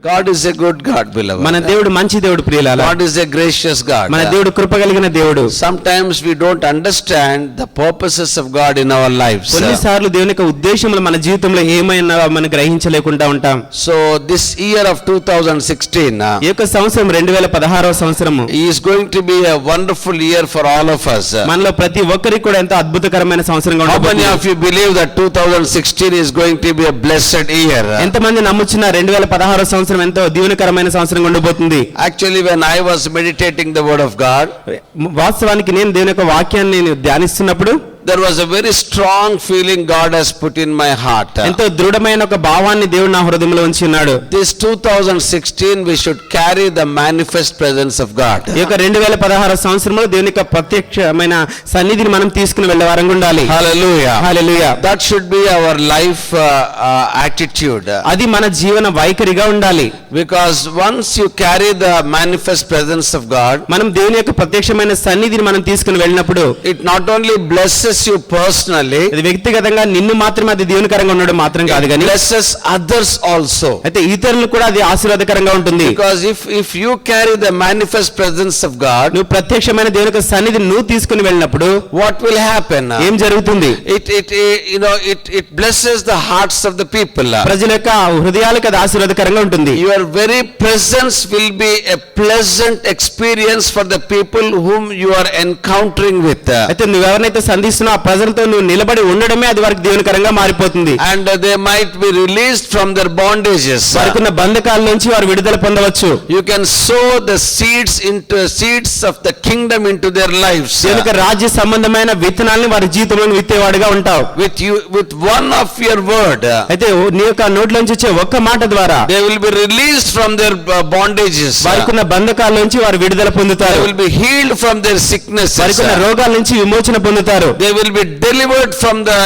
God is a good God, beloved. మన దేవుడు మంచి దేవుడు ప్రియులారా. God is a gracious God. మన దేవుడు కృప కలిగిన దేవుడు. Sometimes we don't understand the purposes of God in our lives. కొన్నిసార్లు దేవుని యొక్క ఉద్దేశములు మన జీవితంలో ఏమైనా మనం గ్రహించలేకుండా ఉంటాం. So this year of 2016 ఈ యొక్క సంవత్సరం 2016వ సంవత్సరము is going to be a wonderful year for all of us. మనలో ప్రతి ఒక్కరికి కూడా ఎంతో అద్భుతకరమైన సంవత్సరంగా How many ఉండబోతుంది. of you believe that 2016 is going to be a blessed year? ఎంతమంది నమ్ముచున్న 2016వ సంవత్సరం ఎంతో దీవెనకరమైన సంవత్సరంగా ఉండబోతుంది? Actually, when I was meditating the word of God, వాస్తవానికి నేను దేవుని యొక్క వాక్యాన్ని నేను ధ్యానిస్తున్నప్పుడు there was a very strong feeling God has put in my heart. ఎంతో దృఢమైన ఒక భావాన్ని దేవుడు నా హృదయంలో ఉంచి ఉన్నాడు. This 2016 we should carry the manifest presence of God. ఈ యొక్క 2016 సంవత్సరంలో దేవుని యొక్క ప్రత్యక్షమైన సన్నిధిని మనం తీసుకుని వెళ్ళే వారంగా ఉండాలి. Hallelujah. Hallelujah. That should be our life attitude. అది మన జీవన వైఖరిగా ఉండాలి. Because once you carry the manifest presence of God, మనం దేవుని యొక్క ప్రత్యక్షమైన సన్నిధిని మనం తీసుకుని వెళ్ళినప్పుడు it not only blesses you personally, ఇది వ్యక్తిగతంగా నిన్ను మాత్రమే అది దీవెనకరంగా ఉండడం మాత్రం కాదు it కానీ blesses others also. అయితే ఇతరులకు కూడా అది ఆశీర్వాదకరంగా ఉంటుంది. Because if you carry the manifest presence of God, నువ్వు ప్రత్యక్షమైన దేవుని యొక్క సన్నిధిని నువ్వు తీసుకుని వెళ్ళినప్పుడు what will happen? ఏం జరుగుతుంది? It blesses the hearts of the people. ప్రజల యొక్క హృదయాలకు అది ఆశీర్వాదకరంగా ఉంటుంది. Your very presence will be a pleasant experience for the people whom you are encountering with. అయితే నువ్వు ఎవరినైతే సంధిస్తున్నావు ఆ ప్రజలతో నువ్వు నిలబడి ఉండడమే అది వారికి దీవెనకరంగా మారిపోతుంది. And they might be released from their bondages. వారికున్న బంధకాల నుంచి వారు విడుదల పొందవచ్చు. You can sow the seeds of the kingdom into their lives. దేవుని యొక్క రాజ్య సంబంధమైన విత్తనాలను వారి జీవితంలో విత్తేవాడుగా ఉంటావు. With one of your word, అయితే నీ యొక్క నోట్లోంచి వచ్చే ఒక్క మాట ద్వారా they will be released from their bondages. వారికున్న బంధకాల నుంచి వారు విడుదల They పొందుతారు. will be healed from their sicknesses. వారికున్న రోగాల నుంచి విమోచన పొందుతారు. They will be delivered from the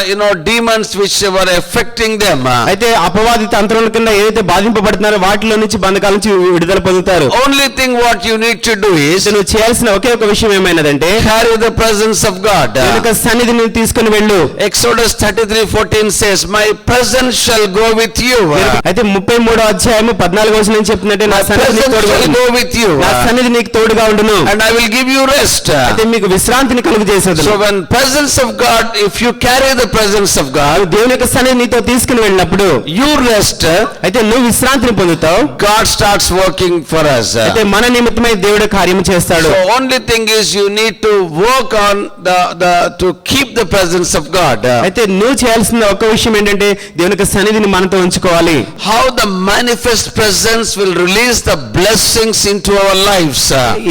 demons which were affecting them. అయితే అపవాది తంత్రముల కింద ఏదైతే బాధింపబడుతున్నారో వాటిలో నుంచి బంధకాల నుంచి విడుదల పొందుతారు. Only thing what you need to do is నువ్వు చేయాల్సిన ఒకే ఒక విషయం ఏమైనదంటే carry the presence of God. దేవుని యొక్క సన్నిధిని తీసుకుని వెళ్ళు. Exodus 33:14 says, my presence shall go with you. అయితే 33వ అధ్యాయము 14వ వచనం చెప్తున్నట్టే నా My సన్నిధి నీకు presence తోడుగా shall ఉండును. go with you. నా సన్నిధి నీకు తోడుగా ఉండును. And I will give you rest. అయితే మీకు విశ్రాంతిని కలుగజేసేదను. So when presence of God, if you carry the presence of God, దేవుని యొక్క సన్నిధి నీతో తీసుకుని వెళ్ళినప్పుడు you rest. అయితే నువ్వు విశ్రాంతిని పొందుతావు. God starts working for us. అయితే మన నిమిత్తమై దేవుడు కార్యం చేస్తాడు. So only thing is you need to work on to keep the presence of God. అయితే నువ్వు చేయాల్సిన ఒక విషయం ఏంటంటే దేవుని యొక్క సన్నిధిని మనతో ఉంచుకోవాలి. How the manifest presence will release the blessings into our lives.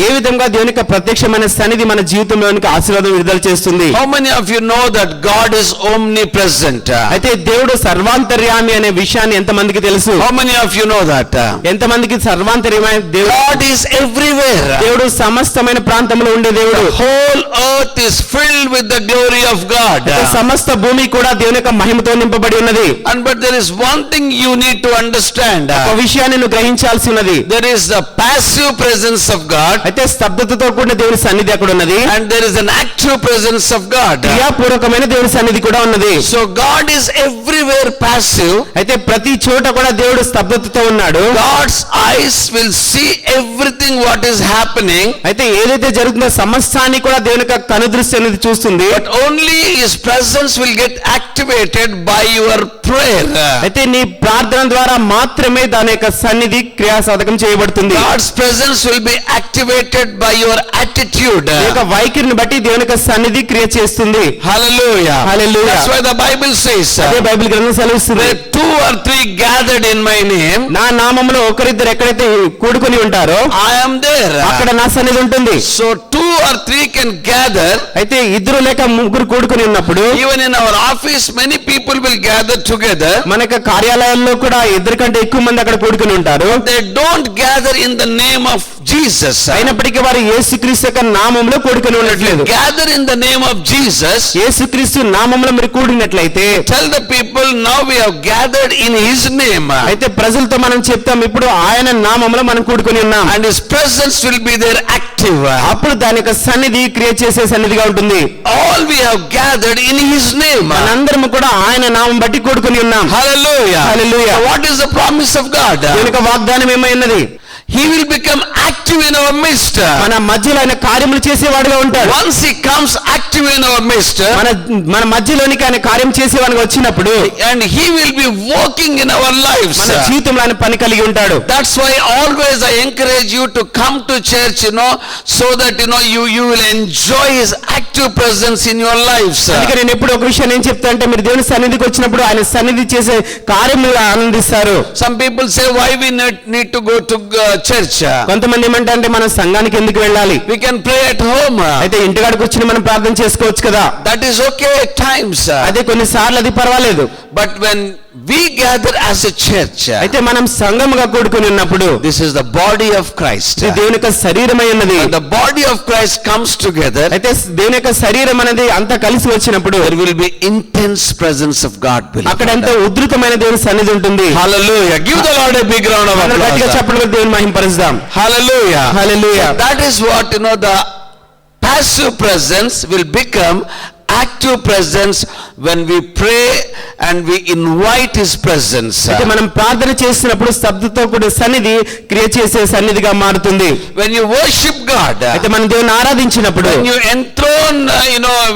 ఏ విధంగా దేవుని యొక్క ప్రత్యక్షమైన సన్నిధి మన జీవితంలోనికి ఆశీర్వాదం విడుదల చేస్తుంది. How many of you know that God is omnipresent? అయితే దేవుడు సర్వాంతర్యామి అనే విషయాన్ని ఎంతమందికి తెలుసు? How many of you know that? ఎంతమందికి సర్వాంతర్యమైన దేవుడు? God is everywhere. దేవుడు సమస్తమైన ప్రాంతంలో ఉండే దేవుడు. The whole earth is filled with the glory of God. సమస్త భూమి కూడా దేవుని యొక్క మహిమతో నింపబడి ఉన్నది. But there is one thing you need to understand. ఒక విషయాన్ని నువ్వు గ్రహించాల్సి ఉన్నది. There is the passive presence of God. అయితే స్తబ్దతతో కూడిన దేవుని సన్నిధి అక్కడ ఉన్నది. And there is an active presence of God. క్రియాపూర్వకమైన దేవుని సన్నిధి కూడా ఉన్నది. So God is everywhere passive. అయితే ప్రతి చోట కూడా దేవుడు స్తబ్దతతో ఉన్నాడు. God's eyes will see everything what is happening. అయితే ఏదైతే జరుగుతుందో సమస్తాన్ని కూడా దేవుని యొక్క కనుదృష్టి అనేది చూస్తుంది. But only His presence will get activated by your prayer. అయితే నీ ప్రార్థన ద్వారా మాత్రమే దాని యొక్క సన్నిధి క్రియాసాధకం చేయబడుతుంది. God's presence will be activated by your attitude. నీ యొక్క వైఖరిని బట్టి దేవుని యొక్క సన్నిధి క్రియ చేస్తుంది. Hallelujah. Hallelujah. That's why the Bible says, అదే బైబిల్ గ్రంథం సెలవిస్తుంది. where 2 or 3 gathered in my name, నా నామములో ఒకరిద్దరు ఎక్కడైతే కూడుకొని ఉంటారో I am there. అక్కడ నా సన్నిధి ఉంటుంది. So 2 or 3 can gather. అయితే ఇద్దరు లేక ముగ్గురు కూడుకొని ఉన్నప్పుడు Even in our office, many people will gather together. మన యొక్క కార్యాలయాల్లో కూడా ఇద్దరు కంటే ఎక్కువ మంది అక్కడ కూడుకొని ఉంటారు. They don't gather in the name of Jesus. అయినప్పటికీ వారు యేసుక్రీస్తు యొక్క నామములో కూడుకొని ఉండట్లేదు. Gather in the name of Jesus. యేసుక్రీస్తు నామములో మీరు కూడినట్లయితే Tell the people, now we have gathered in His name. అయితే ప్రజలతో మనం చెప్తాం, ఇప్పుడు ఆయన నామములో మనం కూడుకొని ఉన్నాం. And His presence will be there active. అప్పుడు దాని యొక్క సన్నిధి క్రియేట్ చేసే సన్నిధిగా ఉంటుంది. All we have gathered in His name. మనందరము కూడా ఆయన నామం బట్టి కూడుకొని ఉన్నాం. Hallelujah. Hallelujah. So what is the promise of God? దీని యొక్క వాగ్దానం ఏమైనది? He will become active in our midst. మన మధ్యలో ఆయన కార్యములు చేసేవాడుగా ఉంటాడు. Once He comes active in our midst, మన మధ్యలోనికి ఆయన కార్యం చేసేవాడిగా వచ్చినప్పుడు and He will be working in our lives. మన జీవితంలో ఆయన పని కలిగి ఉంటాడు. That's why always I encourage you to come to church, so that you will enjoy His active presence in your lives. అందుకే నేను ఎప్పుడు ఒక విషయం ఏం చెప్తా అంటే, మీరు దేవుని సన్నిధికి వచ్చినప్పుడు ఆయన సన్నిధి చేసే కార్యములు ఆనందిస్తారు. Some people say, why we need to go to church? కొంతమంది ఏమంటారంటే, మనం సంఘానికి ఎందుకు వెళ్ళాలి? We can pray at home. అయితే ఇంటికాడ కూర్చుని మనం ప్రార్థన చేసుకోవచ్చు కదా. That is okay at times. అదే కొన్నిసార్లు అది పర్వాలేదు. But when we gather as a church, అయితే మనం సంఘముగా కూడుకొని ఉన్నప్పుడు, this is the body of Christ. ఇది దేవుని యొక్క శరీరమై ఉన్నది. When the body of Christ comes together, అయితే దేవుని యొక్క శరీరం అనేది అంతా కలిసి వచ్చినప్పుడు there will be intense presence of God. అక్కడ ఎంతో ఉధృతమైన దేవుని సన్నిధి ఉంటుంది. Hallelujah. Give the Lord a big round of గట్టిగా applause. చప్పట్లు కొట్టి దేవుని మహిమపరుస్తాం. Hallelujah. Hallelujah. So that is what the passive presence will become active presence when we pray and we invite His presence. అయితే మనం ప్రార్థన చేసినప్పుడు శబ్దతో కూడిన సన్నిధి క్రియేట్ చేసే సన్నిధిగా మారుతుంది. When you worship God, అయితే మనం దేవుని ఆరాధించినప్పుడు, when you enthrone,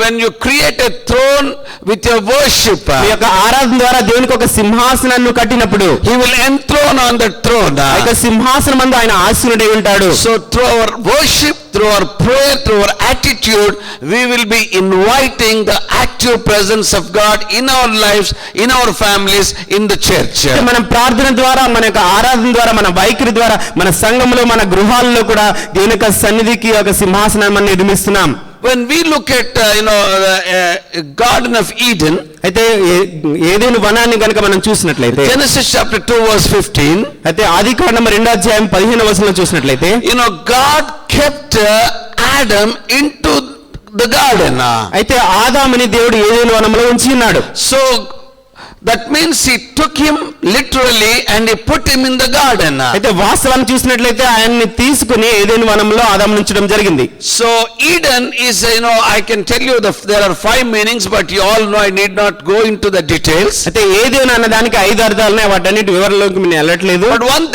when you create a throne with your worship, మీ యొక్క ఆరాధన ద్వారా దేవునికి ఒక సింహాసనాన్ని కట్టినప్పుడు, He will enthrone on the throne. ఆ సింహాసనం మందు ఆయన ఆసీనుడై ఉంటాడు. So through our worship, through our prayer, through our attitude, we will be inviting the active presence of God in our lives, in our families, in the church. మనం ప్రార్థన ద్వారా, మన యొక్క ఆరాధన ద్వారా, మన వైఖరి ద్వారా, మన సంఘంలో, మన గృహాల్లో కూడా దేవుని యొక్క సన్నిధికి ఒక సింహాసనాన్ని మనం నిర్మిస్తున్నాం. When we look at Garden of Eden, అయితే ఏదైనా వనాన్ని కనుక మనం చూసినట్లయితే, Genesis chapter 2 verse 15, అయితే ఆదికాండం 2:15 వచనంలో చూసినట్లయితే, God kept Adam into the garden. అయితే ఆదాముని దేవుడు ఏదైనా వనంలో ఉంచి ఉన్నాడు. So that means He took him literally and He put him in the garden. అయితే వాస్తవాన్ని చూసినట్లయితే ఆయన్ని తీసుకుని ఏదైనా వనంలో ఆదాము ఉంచడం జరిగింది. So Eden is, I can tell you there are 5 meanings, but you all know I need not go into the details. అయితే ఏదైనా అన్నదానికి 5 అర్థాలు ఉన్నాయి, వాటన్నిటి వివరణలోకి నేను వెళ్ళట్లేదు. But one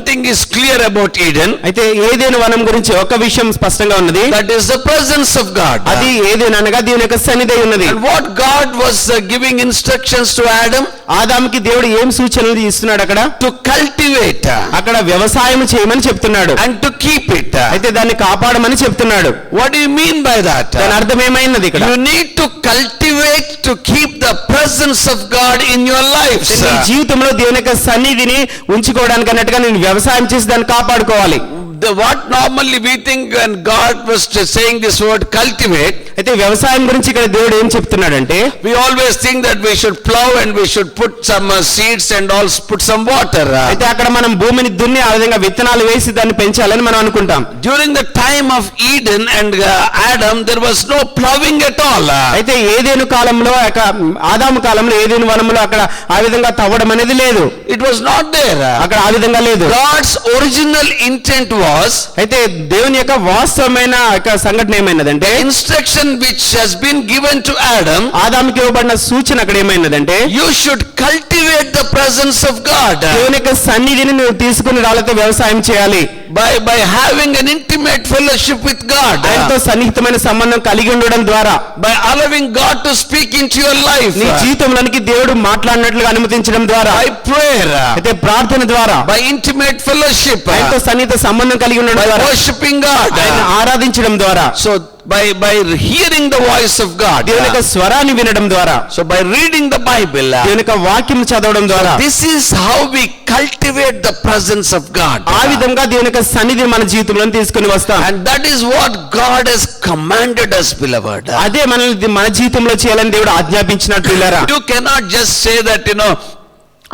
thing is clear about Eden. అయితే ఏదైనా వనం గురించి ఒక విషయం స్పష్టంగా ఉన్నది. That is the presence of God. అది ఏదైనా అనగా దేవుని యొక్క సన్నిధి ఉన్నది. And what God was giving instructions to Adam, ఆదాముకి దేవుడు ఏం సూచనలు ఇస్తున్నాడు? అక్కడ to cultivate, అక్కడ వ్యవసాయం చేయమని చెప్తున్నాడు. and to keep it. అయితే దాన్ని కాపాడమని చెప్తున్నాడు. What do you mean by that? దాని అర్థం ఏమైనది ఇక్కడ? You need to cultivate to keep the presence of God in your lives. నీ జీవితంలో దేవుని యొక్క సన్నిధిని ఉంచుకోవడానికి అన్నట్టుగా నేను వ్యవసాయం చేసి దాన్ని కాపాడుకోవాలి. What normally we think when God was saying this word cultivate, అయితే వ్యవసాయం గురించి ఇక్కడ దేవుడు ఏం చెప్తున్నాడంటే, we always think that we should plow and we should put some seeds and all, put some water. అయితే అక్కడ మనం భూమిని దున్ని ఆ విధంగా విత్తనాలు వేసి దాన్ని పెంచాలని మనం అనుకుంటాం. During the time of Eden and Adam, there was no plowing at all. అయితే ఏదేను కాలంలో, ఆదాము కాలంలో ఏదేను వనంలో అక్కడ ఆ విధంగా తవ్వడం అనేది లేదు. It was not there. అక్కడ ఆ విధంగా లేదు. God's original intent was, అయితే దేవుని యొక్క వాస్తవమైన సంఘటన ఏమైనదంటే, instruction which has been given to Adam, ఆదాముకి ఇవ్వబడిన సూచన అక్కడ ఏమైనదంటే, you should cultivate the presence of God దేవుని యొక్క సన్నిధిని నువ్వు తీసుకుని రాళ్ళతో వ్యవసాయం చేయాలి. by having an intimate fellowship with God, ఆయనతో సన్నిహితమైన సంబంధం కలిగి ఉండడం ద్వారా, by allowing God to speak into your life, నీ జీవితంలోనికి దేవుడు మాట్లాడినట్లుగా అనుమతించడం ద్వారా, by prayer, అయితే ప్రార్థన ద్వారా, by intimate fellowship, ఆయనతో సన్నిహిత సంబంధం కలిగి ఉండడం by ద్వారా, worshiping God, ఆయన ఆరాధించడం ద్వారా, so by hearing the voice of God, దేవుని యొక్క స్వరాన్ని వినడం ద్వారా, so by reading the Bible, దేవుని యొక్క వాక్యం చదవడం ద్వారా, this is how we cultivate the presence of God. ఆ విధంగా దేవుని యొక్క సన్నిధిని మన జీవితంలో తీసుకొని వస్తాం. And that is what God has commanded us, beloved. అదే మనల్ని మన జీవితంలో చేయాలని దేవుడు ఆజ్ఞాపించినట్టు. You cannot just say that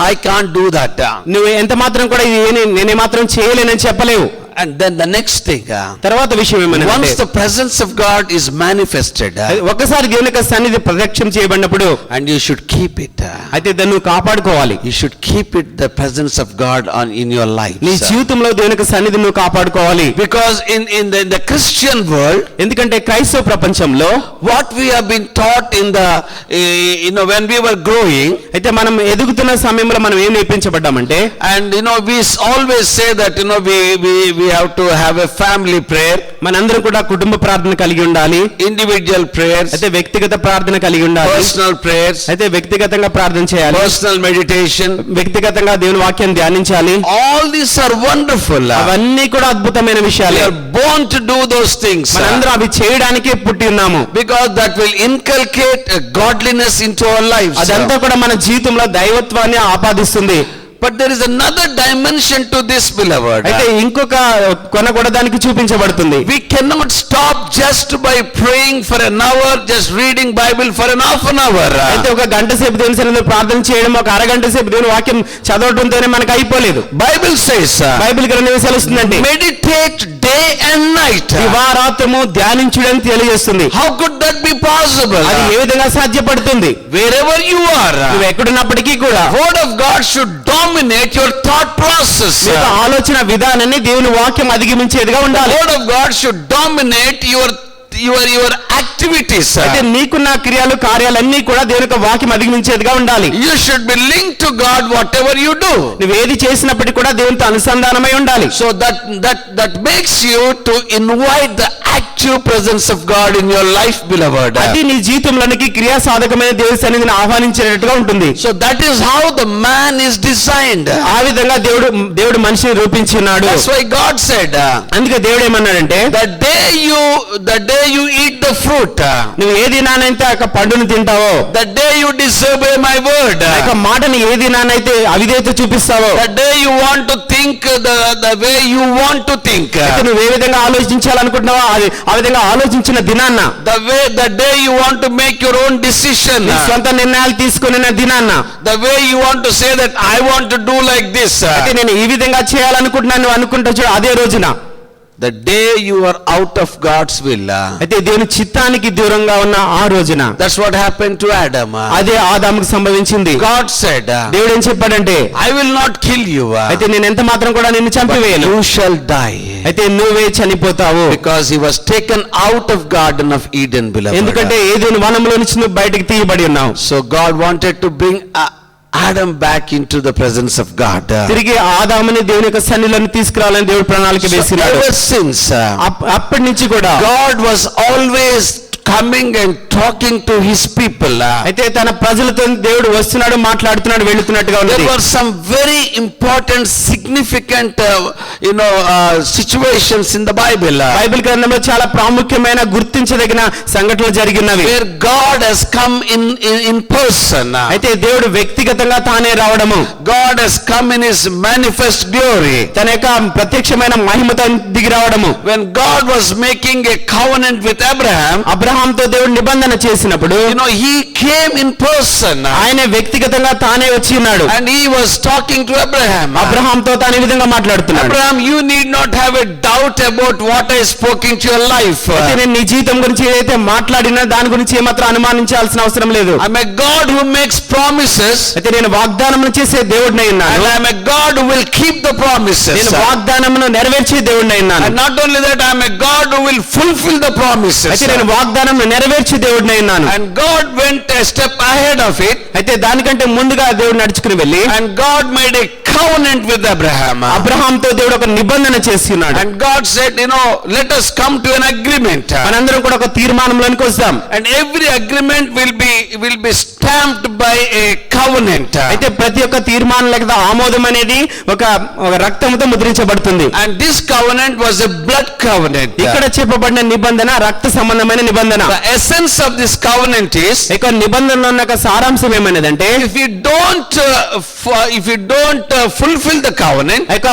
I can't do that. నువ్వు ఎంత మాత్రం కూడా నేనే మాత్రం చేయలేనని చెప్పలేవు. And then the next thing, తర్వాత విషయం ఏమనంటే once the presence of God is manifested, ఒకసారి దేవుని యొక్క సన్నిధి ప్రత్యక్షం చేయబడినప్పుడు and you should keep it. అయితే దాన్ని నువ్వు కాపాడుకోవాలి. You should keep it, the presence of God in your life. నీ జీవితంలో దేవుని యొక్క సన్నిధి నువ్వు కాపాడుకోవాలి. Because in the Christian world, ఎందుకంటే క్రైస్తవ ప్రపంచంలో what we have been taught in the when we were growing, అయితే మనం ఎదుగుతున్న సమయంలో మనం ఏం నేర్పించబడ్డామంటే, and we always say that we have to have a family prayer, మనందరం కూడా కుటుంబ ప్రార్థన కలిగి ఉండాలి. individual prayers, అయితే వ్యక్తిగత ప్రార్థన కలిగి ఉండాలి. personal prayers, అయితే వ్యక్తిగతంగా ప్రార్థన చేయాలి. personal meditation, వ్యక్తిగతంగా దేవుని వాక్యాన్ని ధ్యానించాలి. all these are wonderful. అవన్నీ కూడా అద్భుతమైన We విషయాలు. are born to do those things, మనందరం అవి చేయడానికే పుట్టి ఉన్నాము. because that will inculcate a godliness into our lives. అదంతా కూడా మన జీవితంలో దైవత్వాన్ని ఆపాదిస్తుంది. But there is another dimension to this, beloved. అయితే ఇంకొక కొన కూడా దానికి చూపించబడుతుంది. We cannot stop just by praying for an hour, just reading Bible for an half an hour. అయితే ఒక గంట సేపు దేవుని సన్నిధిలో ప్రార్థన చేయడం, ఒక అరగంట సేపు దేవుని వాక్యం చదవడంతోనే మనకు అయిపోలేదు. Bible says, బైబిల్ గ్రంథం ఏం సెలవుస్తుందంటే, meditate day and night. దివారాత్రము ధ్యానించడం తెలియజేస్తుంది. How could that be possible? అది ఏ విధంగా సాధ్యపడుతుంది? Wherever you are, నువ్వు ఎక్కడున్నప్పటికీ కూడా word of God should dominate your thought process. నీ యొక్క ఆలోచన విధానాన్ని దేవుని వాక్యం అధిగమించేదిగా ఉండాలి. Word of God should dominate your activities. అయితే నీకున్న క్రియలు కార్యాలన్నీ కూడా దేవుని యొక్క వాక్యం అధిగమించేదిగా ఉండాలి. You should be linked to God whatever you do. నువ్వు ఏది చేసినప్పటికీ కూడా దేవునితో అనుసంధానమై ఉండాలి. So that makes you to invite the active presence of God in your life, beloved. అది నీ జీవితంలోనికి క్రియా సాధకమైన దేవుని సన్నిధిని ఆహ్వానించేటట్టుగా ఉంటుంది. So that is how the man is designed. ఆ విధంగా దేవుడు మనిషిని రూపించున్నాడు. That's why God said, అందుకే దేవుడు ఏమన్నాడంటే, the day you eat the fruit, నువ్వు ఏ దినానైతే ఆ పండును తింటావో, the day you disobey my word, ఆ యొక్క మాటని ఏ దినానైతే అవిధేయత చూపిస్తావో, the day you want to think the way you want to think, అయితే నువ్వు ఏ విధంగా ఆలోచించాలనుకుంటున్నావో ఆ విధంగా ఆలోచించిన దినాన్న, the day you want to make your own decision, నీ సొంత నిర్ణయాలు తీసుకునే దినాన్న, the way you want to say that I want to do like this, అయితే నేను ఈ విధంగా చేయాలనుకుంటున్నాను నువ్వు అనుకుంటా చూడు, అదే రోజున, the day you are out of God's will, అయితే దేవుని చిత్తానికి దూరంగా ఉన్న ఆ రోజున, that's what happened to Adam. అదే ఆదాముకు సంభవించింది. God said, దేవుడు ఏం చెప్పాడంటే, I will not kill you, అయితే నేను ఎంత మాత్రం కూడా నిన్ను చంపివేయను, you shall die, అయితే నువ్వే చనిపోతావు. because he was taken out of Garden of Eden, beloved. ఎందుకంటే ఏదైనా వనంలో నుంచి నువ్వు బయటికి తీయబడి ఉన్నావు. So God wanted to bring Adam back into the presence of God. తిరిగి ఆదాముని దేవుని యొక్క సన్నిధిలోకి తీసుకురావాలని దేవుడు ప్రణాళిక వేసినాడు. Ever since, అప్పటి నుంచి కూడా God was always coming and talking to his people. అయితే తన ప్రజలతో దేవుడు వస్తున్నాడు, మాట్లాడుతున్నాడు, వెళ్తున్నట్టుగా ఉంది. There were some very important, significant situations in the Bible. Bible గ్రంథంలో చాలా ప్రాముఖ్యమైన గుర్తించదగిన సంఘటనలు జరిగినవి, where God has come in person. అయితే దేవుడు వ్యక్తిగతంగా తానే రావడము, God has come in his manifest glory. తన యొక్క ప్రత్యక్షమైన మహిమతో దిగి రావడము. When God was making a covenant with అబ్రహాంతో దేవుడు నిబంధన చేసినప్పుడు, he came in person. ఆయన వ్యక్తిగతంగా తానే వచ్చి ఉన్నాడు. And he was talking to Abraham. అబ్రహాంతో తాను ఈ విధంగా మాట్లాడుతున్నాడు. Abraham, you need not have a doubt about what I spoke into your life. అయితే నేను నీ జీవితం గురించి ఏదైతే మాట్లాడినా దాని గురించి ఏమాత్రం అనుమానించాల్సిన అవసరం లేదు. I'm a God who makes promises. అయితే నేను వాగ్దానములు చేసే దేవుడినై ఉన్నాను. And I'm a God who will keep the promises. నేను వాగ్దానమును నెరవేర్చే దేవుడినై ఉన్నాను. And not only that, I'm a God who will fulfill the promises. అయితే నేను వాగ్దానమును నెరవేర్చే దేవుడినై ఉన్నాను. And God went a step ahead of it. అయితే దానికంటే ముందుగా దేవుడు నడుచుకుని వెళ్ళి, and God made a covenant with Abraham. అబ్రహాంతో దేవుడు ఒక నిబంధన చేసి ఉన్నాడు. And God said, let us come to an agreement. మనందరం కూడా ఒక తీర్మానంలోనికి వస్తాం. And every agreement will be stamped by a covenant. అయితే ప్రతి ఒక్క తీర్మానం లేదా ఆమోదం అనేది ఒక రక్తంతో ముద్రించబడుతుంది. And this covenant was a blood covenant. ఇక్కడ చెప్పబడిన నిబంధన రక్త సంబంధమైన నిబంధన. The essence of this covenant is, ఇక నిబంధనలో ఉన్న ఒక సారాంశం ఏమనేదంటే, if you don't fulfill the covenant, ఇక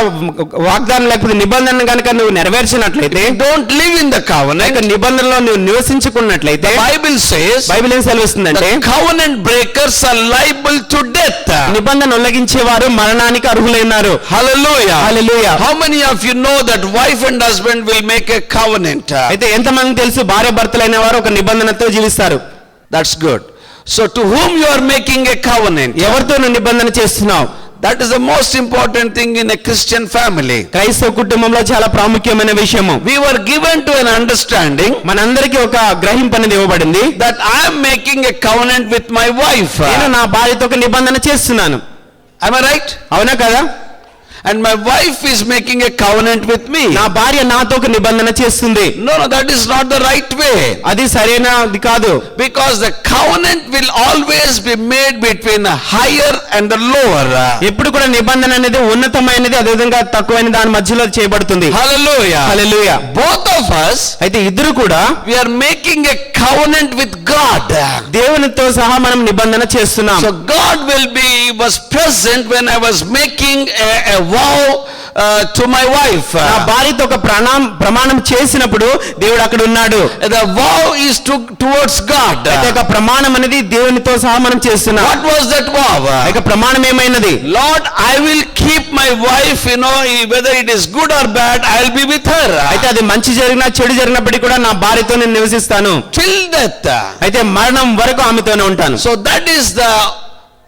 వాగ్దానం లేకపోతే నిబంధన కనుక నువ్వు నెరవేర్చినట్లయితే, don't live in the covenant, ఇక నిబంధనలో నువ్వు నివసించుకున్నట్లయితే, Bible says బైబిల్ ఏం సెలవిస్తుందంటే, the covenant breakers are liable to death. నిబంధన ఉల్లంఘించేవారు మరణానికి అర్హులైనారు. Hallelujah. Hallelujah. How many of you know that wife and husband will make a covenant? అయితే ఎంతమంది తెలుసు భార్య భర్తలైన వారు ఒక నిబంధనతో జీవిస్తారు? That's good. So to whom you are making a covenant? ఎవరితో నువ్వు నిబంధన చేస్తున్నావు? That is the most important thing in a Christian family. క్రైస్తవ కుటుంబంలో చాలా ప్రాముఖ్యమైన విషయము. We were given to an understanding మనందరికీ ఒక గ్రహింపు అనేది ఇవ్వబడింది, that I am making a covenant with my wife. నేను నా భార్యతో ఒక నిబంధన చేస్తున్నాను. Am I right? అవునా కదా? And my wife is making a covenant with me. నా భార్య నాతో ఒక నిబంధన చేస్తుంది. No, that is not the right way. అది సరైనది కాదు. Because the covenant will always be made between the higher and the lower. ఎప్పుడు కూడా నిబంధన అనేది ఉన్నతమైనది, అదే విధంగా తక్కువైన దాని మధ్యలో చేయబడుతుంది. Hallelujah. Hallelujah. Both of us, అయితే ఇద్దరు కూడా we are making a covenant with God. దేవునితో సహా మనం నిబంధన చేస్తున్నాం. So God was present when I was making a vow to my wife. నా భార్యతో ఒక ప్రమాణం చేసినప్పుడు దేవుడు అక్కడ ఉన్నాడు. The vow is towards God. అయితే ఒక ప్రమాణం అనేది దేవునితో సహా మనం చేస్తున్నాం. What was that vow? ఇక ప్రమాణం ఏమైనది? Lord, I will keep my wife, whether it is good or bad, I will be with her. అయితే అది మంచి జరిగినా చెడు జరిగినప్పటికీ కూడా నా భార్యతో నేను నివసిస్తాను. Till death. అయితే మరణం వరకు ఆమెతోనే ఉంటాను. So that is the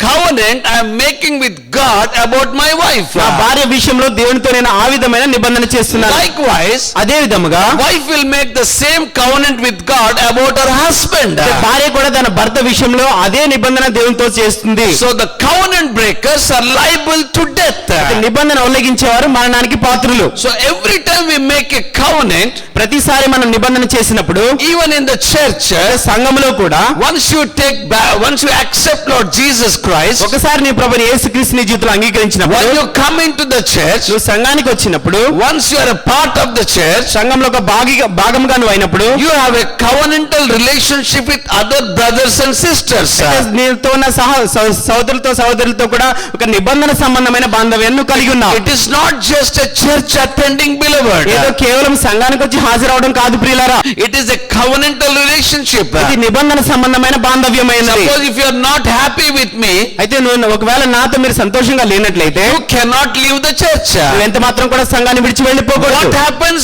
covenant I am making with God about my wife. నా భార్య విషయంలో దేవునితో నేను ఆ విధమైన నిబంధన చేస్తున్నాను. Likewise, అదే విధముగా wife will make the same covenant with God about her husband. భార్య కూడా తన భర్త విషయంలో అదే నిబంధన దేవునితో చేస్తుంది. So the covenant breakers are liable to death. నిబంధన ఉల్లంఘించేవారు మరణానికి పాత్రులు. So every time we make a covenant, ప్రతిసారి మనం నిబంధన చేసినప్పుడు, even in the church, సంఘములో కూడా, once you accept Lord Jesus Christ, ఒకసారి నీ ప్రభువైన యేసుక్రీస్తు నీ జీవితంలో అంగీకరించినప్పుడు, when you come into the church, నువ్వు సంఘానికి వచ్చినప్పుడు, once you are a part of the church, సంఘంలో ఒక భాగంగా నువ్వు అయినప్పుడు, you have a covenantal relationship with other brothers and sisters. నీతో ఉన్న సహోదరులతో కూడా ఒక నిబంధన సంబంధమైన బాంధవ్యాన్ని కలిగి ఉన్నావు. It is not just a church attending, beloved. ఏదో కేవలం సంఘానికి వచ్చి హాజరవడం కాదు ప్రియులారా. It is a covenantal relationship. ఇది నిబంధన సంబంధమైన బాంధవ్యమైనది. Suppose if you are not happy with me, అయితే నువ్వు ఒకవేళ నాతో మీరు సంతోషంగా లేనట్లయితే, you cannot leave the church. నువ్వు ఎంత మాత్రం కూడా సంఘాన్ని విడిచి వెళ్ళిపోకూడదు. What happens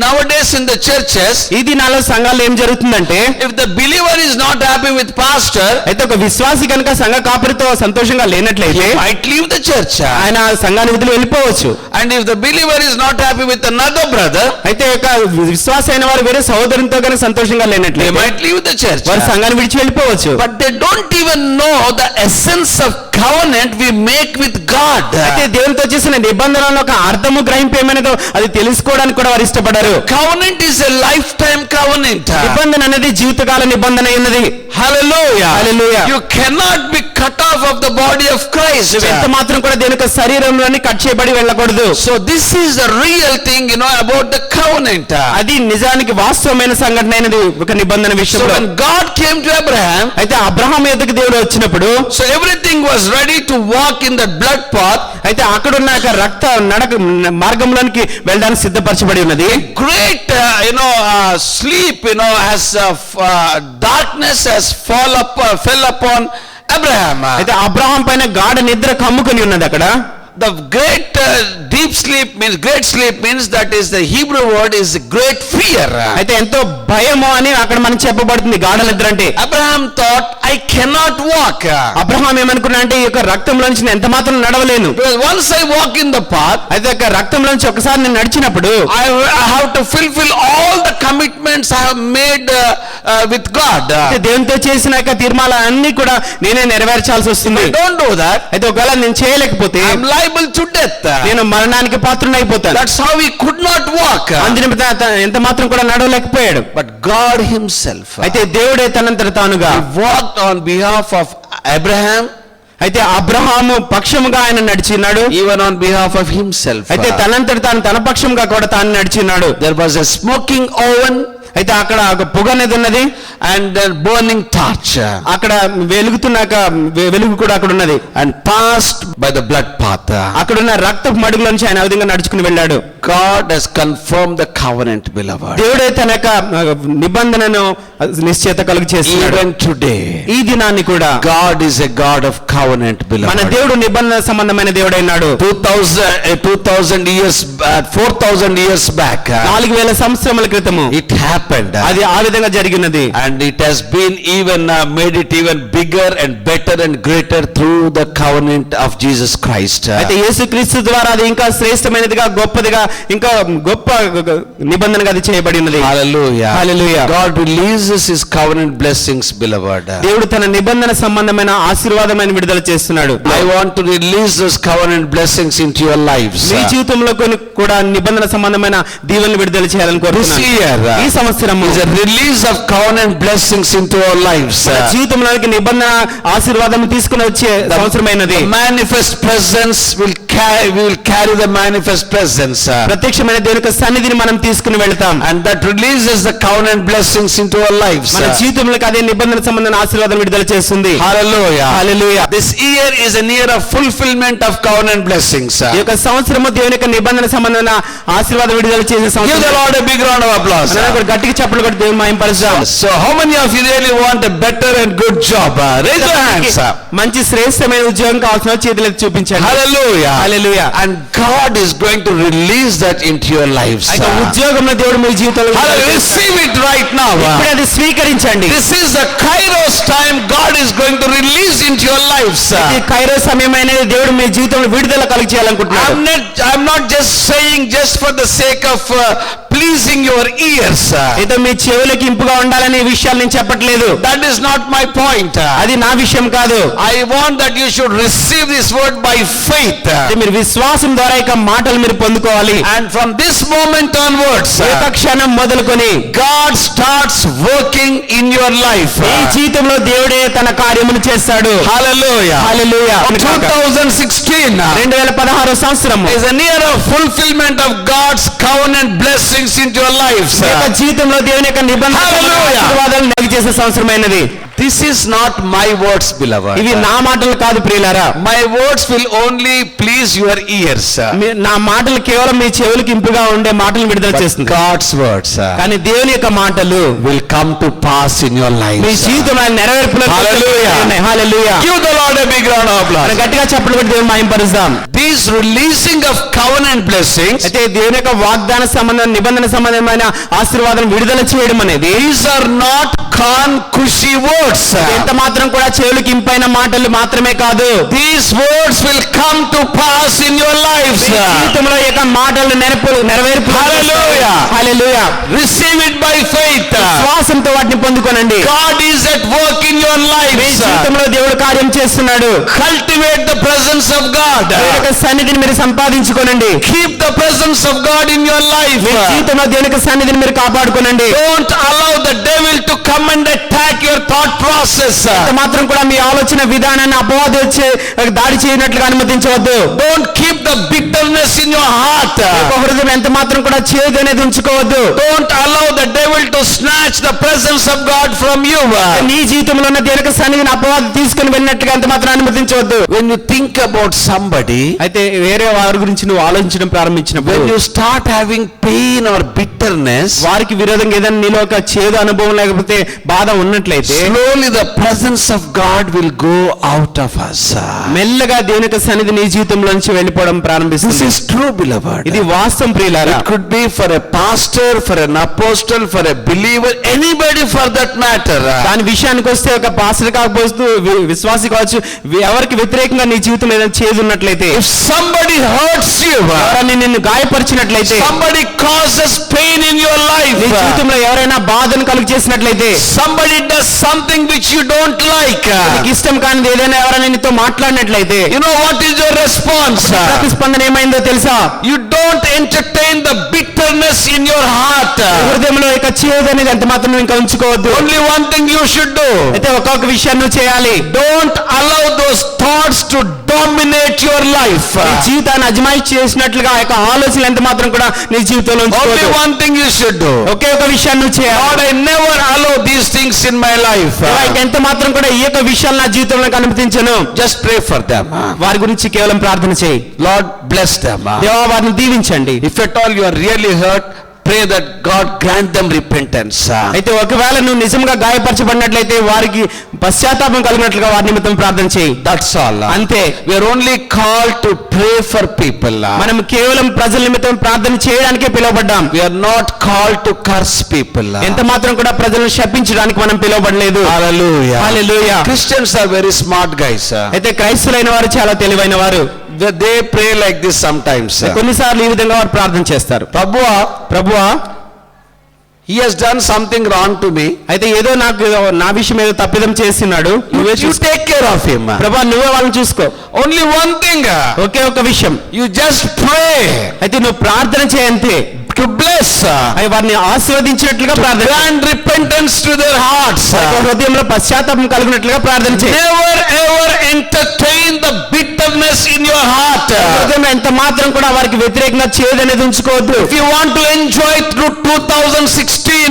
nowadays in the churches? ఈ దినాల్లో సంఘాల్లో ఏం జరుగుతుందంటే, if the believer is not happy with pastor, అయితే ఒక విశ్వాసి కనుక సంఘ కాపరితో సంతోషంగా లేనట్లయితే, he might leave the church. ఆయన సంఘాన్ని వదిలి వెళ్ళిపోవచ్చు. And if the believer is not happy with another brother, అయితే ఒక విశ్వాసి అయిన వారు వేరే సహోదరునితో కనుక సంతోషంగా they లేనట్లయితే, might leave the church. వారు సంఘాన్ని విడిచి వెళ్ళిపోవచ్చు. But they don't even know the essence of covenant we make with God. అయితే దేవునితో చేసిన నిబంధనలో ఒక అర్థము గ్రహింపు ఏమైనదో అది తెలుసుకోవడానికి కూడా వారు ఇష్టపడరు. Covenant is a lifetime covenant. నిబంధన అనేది జీవితకాల నిబంధన ఉన్నది. Hallelujah. Hallelujah. You cannot be cut off of the body of Christ. ఎంత మాత్రం కూడా దేని యొక్క శరీరంలోని కట్ చేయబడి వెళ్ళకూడదు. So this is the real thing, about the covenant. అది నిజానికి వాస్తవమైన సంఘటన అయినది ఒక నిబంధన So విషయంలో. when God came to Abraham, అయితే అబ్రహాం ఎదుగు దేవుడు వచ్చినప్పుడు, so everything was ready to walk in the blood path. అయితే అక్కడ ఉన్న రక్త నడక మార్గంలోనికి వెళ్ళడానికి సిద్ధపరచబడి ఉన్నది. Great sleep, as darkness has fell upon Abraham. అయితే అబ్రహాం పైన గాఢ నిద్ర కమ్ముకొని ఉన్నది అక్కడ. The great deep sleep means that is the Hebrew word is great fear. అయితే ఎంతో భయము అని అక్కడ మనం చెప్పబడుతుంది గాఢ నిద్ర అంటే. Abraham thought, I cannot walk. Abraham ఏమనుకున్నా అంటే ఈ యొక్క రక్తంలో నుంచి నేను ఎంత మాత్రం నడవలేను. Because once I walk in the path, అయితే యొక్క రక్తంలో నుంచి ఒకసారి నేను నడిచినప్పుడు, I have to fulfill all the commitments I have made with God. అయితే దేవునితో చేసిన యొక్క తీర్మానాలు అన్ని కూడా నేనే నెరవేర్చాల్సి వస్తుంది. Don't do that. అయితే ఒకవేళ నేను చేయలేకపోతే I am liable to death. నేను మరణానికి పాత్రుడైపోతాను. That's how he could not walk. అందుని ఎంత మాత్రం కూడా నడవలేకపోయాడు. But God himself, అయితే దేవుడే తనంతట తానుగా walked on behalf of Abraham. అయితే అబ్రహాము పక్షముగా ఆయన నడిచినాడు. Even on behalf of himself. అయితే తనంతట తాను తన పక్షంగా కూడా తాను నడిచినాడు. There was a smoking oven. అయితే అక్కడ ఒక పొగ అనేది ఉన్నది, and then burning torch, అక్కడ వెలుగుతున్నాక వెలుగు కూడా అక్కడ ఉన్నది, and passed by the blood path. అక్కడున్న రక్తపు మడుగుల నుంచి ఆయన ఆ విధంగా నడుచుకుని వెళ్ళాడు. God has confirmed the covenant, beloved. దేవుడే తన యొక్క నిబంధనను నిశ్చయిత కలుగు చేస్తున్నాడు. Even today, ఈ దినాన్ని కూడా God is a God of covenant, మన beloved. దేవుడు నిబంధన సంబంధమైన దేవుడైనాడు. 2000 years, 4000 years back, 4000 సంవత్సరముల క్రితము it happened, అది ఆ విధంగా జరిగినది. and it has been even made it even bigger and better and greater through the covenant of Jesus Christ. అయితే యేసుక్రీస్తు ద్వారా అది ఇంకా శ్రేష్టమైనదిగా గొప్పదిగా ఇంకా గొప్ప నిబంధనగా అది చేయబడినది. Hallelujah. Hallelujah. God releases his covenant blessings, beloved. దేవుడు తన నిబంధన సంబంధమైన ఆశీర్వాదమైన విడుదల చేస్తున్నాడు. I want to release those covenant blessings into your lives. మీ జీవితంలో కూడా నిబంధన సంబంధమైన దీవెనలు విడుదల చేయాలని This కోరుతున్నాను. year ఈ సంవత్సరము is a release of covenant blessings into our lives. మన జీవితంలోకి నిబంధన ఆశీర్వాదం తీసుకుని వచ్చే సంవత్సరమైనది. The manifest presence will carry the manifest presence. ప్రత్యక్షమైన దేవుని యొక్క సన్నిధిని మనం తీసుకుని వెళ్తాం. And that releases the covenant blessings into our lives. మన జీవితంలోకి అదే నిబంధన సంబంధమైన ఆశీర్వాదం విడుదల చేస్తుంది. Hallelujah. Hallelujah. This year is a year of fulfillment of covenant blessings. ఈ యొక్క సంవత్సరము దేవుని యొక్క నిబంధన సంబంధమైన ఆశీర్వాదం విడుదల చేసే Give the సంవత్సరం. Lord a big round of applause. మనం కూడా గట్టిగా చప్పట్లు కొట్టి దేవుని మహిమపరుస్తాం. So how many of you really want a better and good job? Raise your hands. మంచి శ్రేష్టమైన ఉద్యోగం కావాల్సిన చేతులకు చూపించండి. Hallelujah. Hallelujah. And God is going to release that into your lives. అయితే ఉద్యోగంలో దేవుడు మీ జీవితంలో Hallelujah. Receive it right now. ఇప్పుడే అది స్వీకరించండి. This is the Kairos time God is going to release into your lives. ఈ కైరో సమయమైన దేవుడు మీ జీవితంలో విడుదల కలిగి చేయాలనుకుంటున్నాడు. I'm not just saying just for the sake of pleasing your ears. అయితే మీ చెవులకి ఇంపుగా ఉండాలనే విషయాలు నేను చెప్పట్లేదు. That is not my point. అది నా విషయం కాదు. I want that you should receive this word by faith. అయితే మీరు విశ్వాసం ద్వారా ఇక మాటలు మీరు పొందుకోవాలి. And from this moment onwards, ఏక క్షణం మొదలుకొని God starts working in your life. ఈ జీవితంలో దేవుడే తన కార్యమును చేస్తాడు. Hallelujah. హల్లెలూయా. 2016 2016 సంవత్సరం is a year of fulfillment of God's covenant blessings into your lives. ఏక జీవితంలో దేవుని యొక్క నిబంధన Hallelujah. ఆశీర్వాదాలు నెరవేర్చే చేసే సంవత్సరమైనది. This is not my words, beloved. ఇవి నా మాటలు కాదు ప్రియులారా. My words will only please your ears. నా మాటలు కేవలం మీ చెవులకు ఇంపుగా ఉండే మాటలు విడుదల చేస్తుంది. God's words కానీ దేవుని యొక్క మాటలు will come to pass in your life. మీ జీవితంలో నెరవేర్పులు Hallelujah. Hallelujah. Give the Lord a big round of applause. మనం గట్టిగా చప్పట్లు కొట్టి దేవుని మహిమపరుస్తాం. This releasing of covenant blessings, అయితే దేవుని యొక్క వాగ్దాన సంబంధం నిబంధన సంబంధమైన ఆశీర్వాదం విడుదల చేయడం అనేది these are not cushy words. ఎంత మాత్రం కూడా చెవులకు ఇంపైన మాటలు మాత్రమే కాదు. These words will come to pass in your lives. జీవితంలో ఈ యొక్క మాటలు నెరవేర్పు. Hallelujah. Hallelujah. Receive it by faith. విశ్వాసంతో వాటిని పొందుకోనండి. God is at work in your me lives. జీవితంలో దేవుడు కార్యం చేస్తున్నాడు. Cultivate the presence of God. దేవుని యొక్క సన్నిధిని మీరు సంపాదించుకోనండి. Keep the presence of God in your life. మీ జీవితంలో దేవుని యొక్క సన్నిధిని మీరు కాపాడుకోనండి. Don't allow the devil to come and attack your thought process. ఎంత మాత్రం కూడా మీ ఆలోచన విధానాన్ని అపవాది వచ్చి దాడి చేయనట్లుగా అనుమతించవద్దు. Don't keep the bitterness in your heart. ఒక హృదయం ఎంత మాత్రం కూడా చేదు అనేది ఉంచుకోవద్దు. Don't allow the devil to snatch the presence of God from you. నీ జీవితంలో ఉన్న దేవుని యొక్క సన్నిధిని అపవాది తీసుకుని వెళ్ళినట్లుగా ఎంత మాత్రం అనుమతించవద్దు. When you think about somebody, అయితే వేరే వారి గురించి నువ్వు ఆలోచించడం ప్రారంభించినప్పుడు when you start having pain or bitterness, వారికి విరోధంగా ఏదైనా నీలో ఒక చేదు అనుభవం లేకపోతే బాధ ఉన్నట్లయితే slowly the presence of God will go out of us. మెల్లగా దేవుని యొక్క సన్నిధి నీ జీవితంలో నుంచి వెళ్ళిపోవడం This ప్రారంభిస్తుంది. is true, beloved. ఇది వాస్తవం ప్రియులారా. It could be for a pastor, for an apostle, for a believer, anybody for that matter. దాని విషయానికి వస్తే ఒక పాస్టర్ కాకపోతే విశ్వాసి కావచ్చు, ఎవరికి వ్యతిరేకంగా నీ జీవితంలో ఏదైనా చేదు ఉన్నట్లయితే, If somebody hurts you, ఎవరైనా నిన్ను గాయపరిచినట్లయితే, somebody causes pain in your life, నీ జీవితంలో ఎవరైనా బాధను కలుగు చేసినట్లయితే, somebody does something which you don't like, నీకు ఇష్టం కానిది ఏదైనా ఎవరైనా నీతో మాట్లాడినట్లయితే, you know what is your response? ప్రతిస్పందన ఏమైందో తెలుసా? You don't entertain the bitterness in your heart. హృదయంలో ఇక చేదు అనేది ఎంత మాత్రం ఇంకా ఉంచుకోవద్దు. Only one thing you should do. అయితే ఒక్కొక్క విషయాన్ని చేయాలి. Don't allow those thoughts to dominate your life. నీ జీవితాన్ని అజమాయిషి చేసినట్లుగా ఆ యొక్క ఆలోచనలు ఎంత మాత్రం కూడా నీ జీవితంలో Only ఉంచుకోవద్దు. one thing you should do. ఒకే ఒక విషయాన్ని చేయాలి. Lord, I never allow these things in my life. ఎంత మాత్రం కూడా ఈ యొక్క విషయాలు నా జీవితంలో అనుమతించను. Just pray for them. వారి గురించి కేవలం ప్రార్థన చేయి. Lord, bless them. దేవా వారిని దీవించండి. If at all you are really hurt, pray that God grant them repentance. అయితే ఒకవేళ నువ్వు నిజంగా గాయపరచబడినట్లయితే వారికి పశ్చాత్తాపం కలిగినట్లుగా వారి నిమిత్తం ప్రార్థన చేయి. That's all. అంతే. We are only called to pray for people. మనం కేవలం ప్రజల నిమిత్తం ప్రార్థన చేయడానికే పిలువబడ్డాం. We are not called to curse people. ఎంత మాత్రం కూడా ప్రజలను శపించడానికి మనం పిలువబడలేదు. Hallelujah. Hallelujah. Christians are very smart guys. అయితే క్రైస్తవులైన వారు చాలా తెలివైన వారు. They pray like this sometimes. కొన్నిసార్లు ఈ విధంగా వారు ప్రార్థన చేస్తారు. ప్రభువా, he has done something wrong to me. అయితే ఏదో నా విషయం ఏదో తప్పిదం చేస్తున్నాడు. You take care of him. ప్రభువా, నువ్వే వాళ్ళని చూసుకో. Only one thing. ఒకే ఒక విషయం. You just pray. అయితే నువ్వు ప్రార్థన చేయంతే. To bless. వారిని ఆశీర్వదించినట్లుగా ప్రార్థన. Grant repentance to their hearts. హృదయంలో పశ్చాత్తాపం కలిగినట్లుగా ప్రార్థన చేయి. Never ever entertain the bitterness in your heart. హృదయంలో ఎంత మాత్రం కూడా వారికి వ్యతిరేకంగా చేదు అనేది ఉంచుకోవద్దు. If you want to enjoy through 2016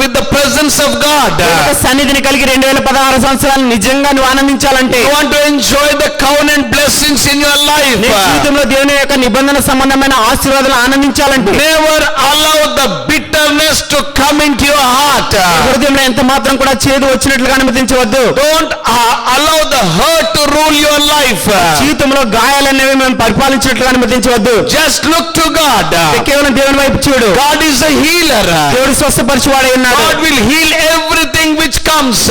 with the presence of God. సన్నిధిని కలిగి 2016 సంవత్సరాలు నిజంగా నువ్వు ఆనందించాలంటే. You want to enjoy the covenant blessings in your life. నీ జీవితంలో దేవుని యొక్క నిబంధన సంబంధమైన ఆశీర్వాదాలు ఆనందించాలంటే. Never allow the bitterness to come into your heart. హృదయంలో ఎంత మాత్రం కూడా చేదు వచ్చినట్లుగా అనుమతించవద్దు. Don't allow the hurt to rule your life. జీవితంలో గాయాలనేవి మేము పరిపాలించినట్లుగా అనుమతించవద్దు. Just look to God. కేవలం దేవుని వైపు చూడు. God is a healer. దేవుడు స్వస్థపరిచేవాడై ఉన్నాడు. God will heal everything which comes.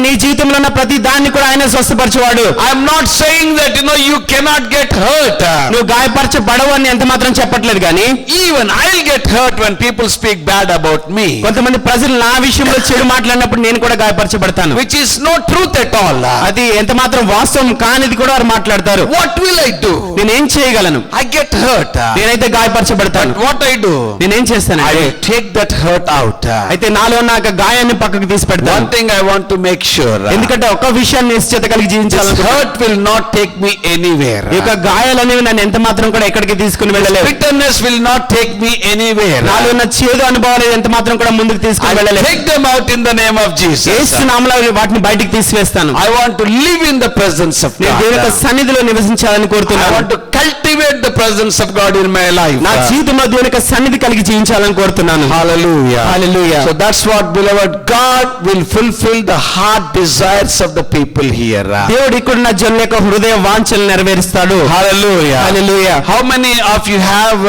నీ జీవితంలో ఉన్న ప్రతి దాన్ని కూడా ఆయన స్వస్థపరిచేవాడు. I am not saying that you cannot get hurt. నువ్వు గాయపరచబడవు అని ఎంత మాత్రం చెప్పట్లేదు కానీ. Even I'll get hurt when people speak bad about me. కొంతమంది ప్రజలు నా విషయంలో చెడు మాట్లాడినప్పుడు నేను కూడా గాయపరచబడతాను. Which is no truth at all. అది ఎంత మాత్రం వాస్తవం కానిది కూడా వారు మాట్లాడతారు. What will I do? నేనేం చేయగలను? I get hurt. నేనైతే గాయపరచబడతాను. What I do? నేనేం చేస్తాను? I will take that hurt out. అయితే నాలో ఉన్న గాయాన్ని పక్కకు తీసి పెడతాను. One thing I want to make sure. ఎందుకంటే ఒక విషయాన్ని నిశ్చయత కలిగి జీవించాలి. Hurt will not take me anywhere. ఈ యొక్క గాయాలనేవి నన్ను ఎంత మాత్రం కూడా ఎక్కడికి తీసుకుని వెళ్ళలేవు. Bitterness will not take me anywhere. నాలో ఉన్న చేదు అనుభవాలు ఎంత మాత్రం కూడా ముందుకు తీసుకుని వెళ్ళలేవు. Take them out in the name of Jesus. యేసు నామములో వాటిని బయటికి తీసివేస్తాను. I want to live in the presence of God. దేవుని యొక్క సన్నిధిలో నివసించాలని I కోరుతున్నాను. want to cultivate the presence of God in my life. నా జీవితంలో దేవుని యొక్క సన్నిధి కలిగి జీవించాలని కోరుతున్నాను. Hallelujah. Hallelujah. So that's what, beloved, God will fulfill the heart desires of the people here. దేవుడు ఇక్కడున్న జనుల యొక్క హృదయ వాంఛలు నెరవేరుస్తాడు. Hallelujah. Hallelujah. How many of you have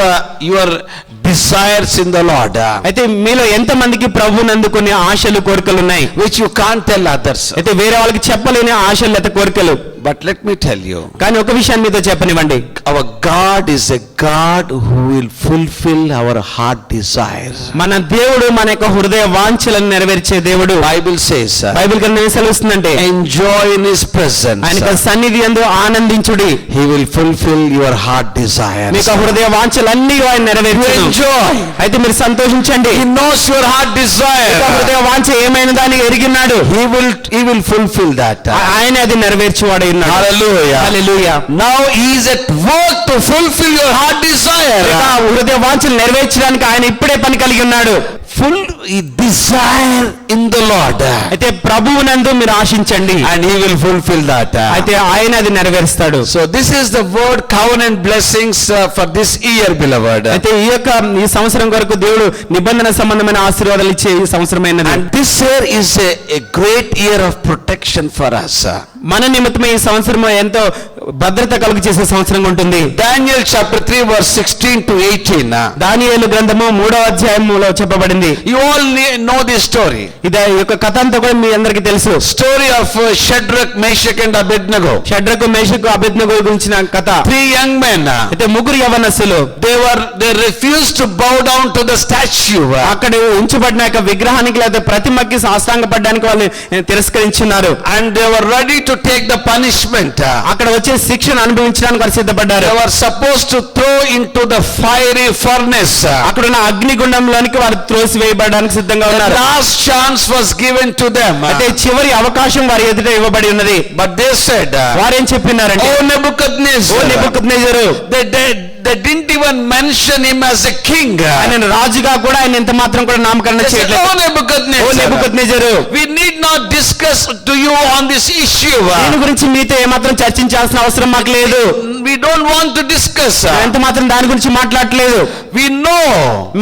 your desires in the Lord? అయితే మీలో ఎంత మందికి ప్రభువునందు కొన్ని ఆశలు కోరికలు ఉన్నాయి, which you can't tell others. అయితే వేరే వాళ్ళకి చెప్పలేని ఆశలు లేదా కోరికలు. But let me tell you, కానీ ఒక విషయాన్ని మీతో చెప్పనివ్వండి. our God is a God who will fulfill our heart desires. మన దేవుడు మన యొక్క హృదయ వాంఛలను నెరవేర్చే దేవుడు. Bible says, బైబిల్ గ్రంథం ఏం సెలవిస్తుందంటే, enjoy in his presence. ఆయన యొక్క సన్నిధి యందు ఆనందించుడి. He will fulfill your heart desires. మీ యొక్క హృదయ వాంఛలన్నీ ఆయన నెరవేర్చును. Enjoy. అయితే మీరు సంతోషించండి. He knows your heart desire. హృదయ వాంఛ ఏమైన దాన్ని ఎరిగినాడు. He will fulfill that. ఆయన అది నెరవేర్చువాడై ఉన్నాడు. Hallelujah. Hallelujah. Now he is at work to fulfill your heart desire. హృదయ వాంఛలు నెరవేర్చడానికి ఆయన ఇప్పుడే పని కలిగి ఉన్నాడు. Full desire in the Lord. అయితే ప్రభువునందు మీరు ఆశించండి, and he will fulfill that. అయితే ఆయన అది నెరవేరుస్తాడు. So this is the word covenant blessings for this year, beloved. అయితే ఈ సంవత్సరం వరకు దేవుడు నిబంధన సంబంధమైన ఆశీర్వాదాలు ఇచ్చే ఈ సంవత్సరమైనది. And this year is a great year of protection for us. మన నిమిత్తమే ఈ సంవత్సరం ఎంతో భద్రత కలుగు చేసే సంవత్సరంగా ఉంటుంది. Daniel chapter 3 verse 16 to 18. దానియేలు గ్రంథము 3వ అధ్యాయములో చెప్పబడింది. జరిగింది. You all know this story. ఇది ఈ యొక్క కథ అంతా కూడా మీ అందరికీ తెలుసు. Story of Shadrach, Meshach and Abednego. షడ్రకు మేషకు అబేద్నెగో గురించిన కథ. 3 young men. అయితే ముగ్గురు యవనస్తులు They refused to bow down to the statue. అక్కడ ఉంచబడిన యొక్క విగ్రహానికి లేదా ప్రతిమకి సాష్టాంగపడడానికి వాళ్ళు తిరస్కరించున్నారు. And they were ready to take the punishment. అక్కడ వచ్చే శిక్షను అనుభవించడానికి వారు సిద్ధపడ్డారు. They were supposed to throw into the fiery furnace. అక్కడ ఉన్న అగ్నిగుండంలోనికి వారు త్రోసివేయబడడానికి సిద్ధంగా The ఉన్నారు. last chance was given to them. అయితే చివరి అవకాశం వారి ఎదుట ఇవ్వబడి ఉన్నది. But they said, వారేం చెప్పినారంటే, "Oh Nebuchadnezzar, oh Nebuchadnezzar, they didn't even mention him as a king." ఆయన రాజుగా కూడా ఆయన ఎంత మాత్రం కూడా నామకరణ They said, చేయలేదు. "Oh oh Nebuchadnezzar, Nebuchadnezzar, we need not discuss to you on this issue. దీని గురించి మీతో ఏమాత్రం చర్చించాల్సిన అవసరం మాకు లేదు. We don't want to discuss. ఎంత మాత్రం దాని గురించి మాట్లాడలేదు. We know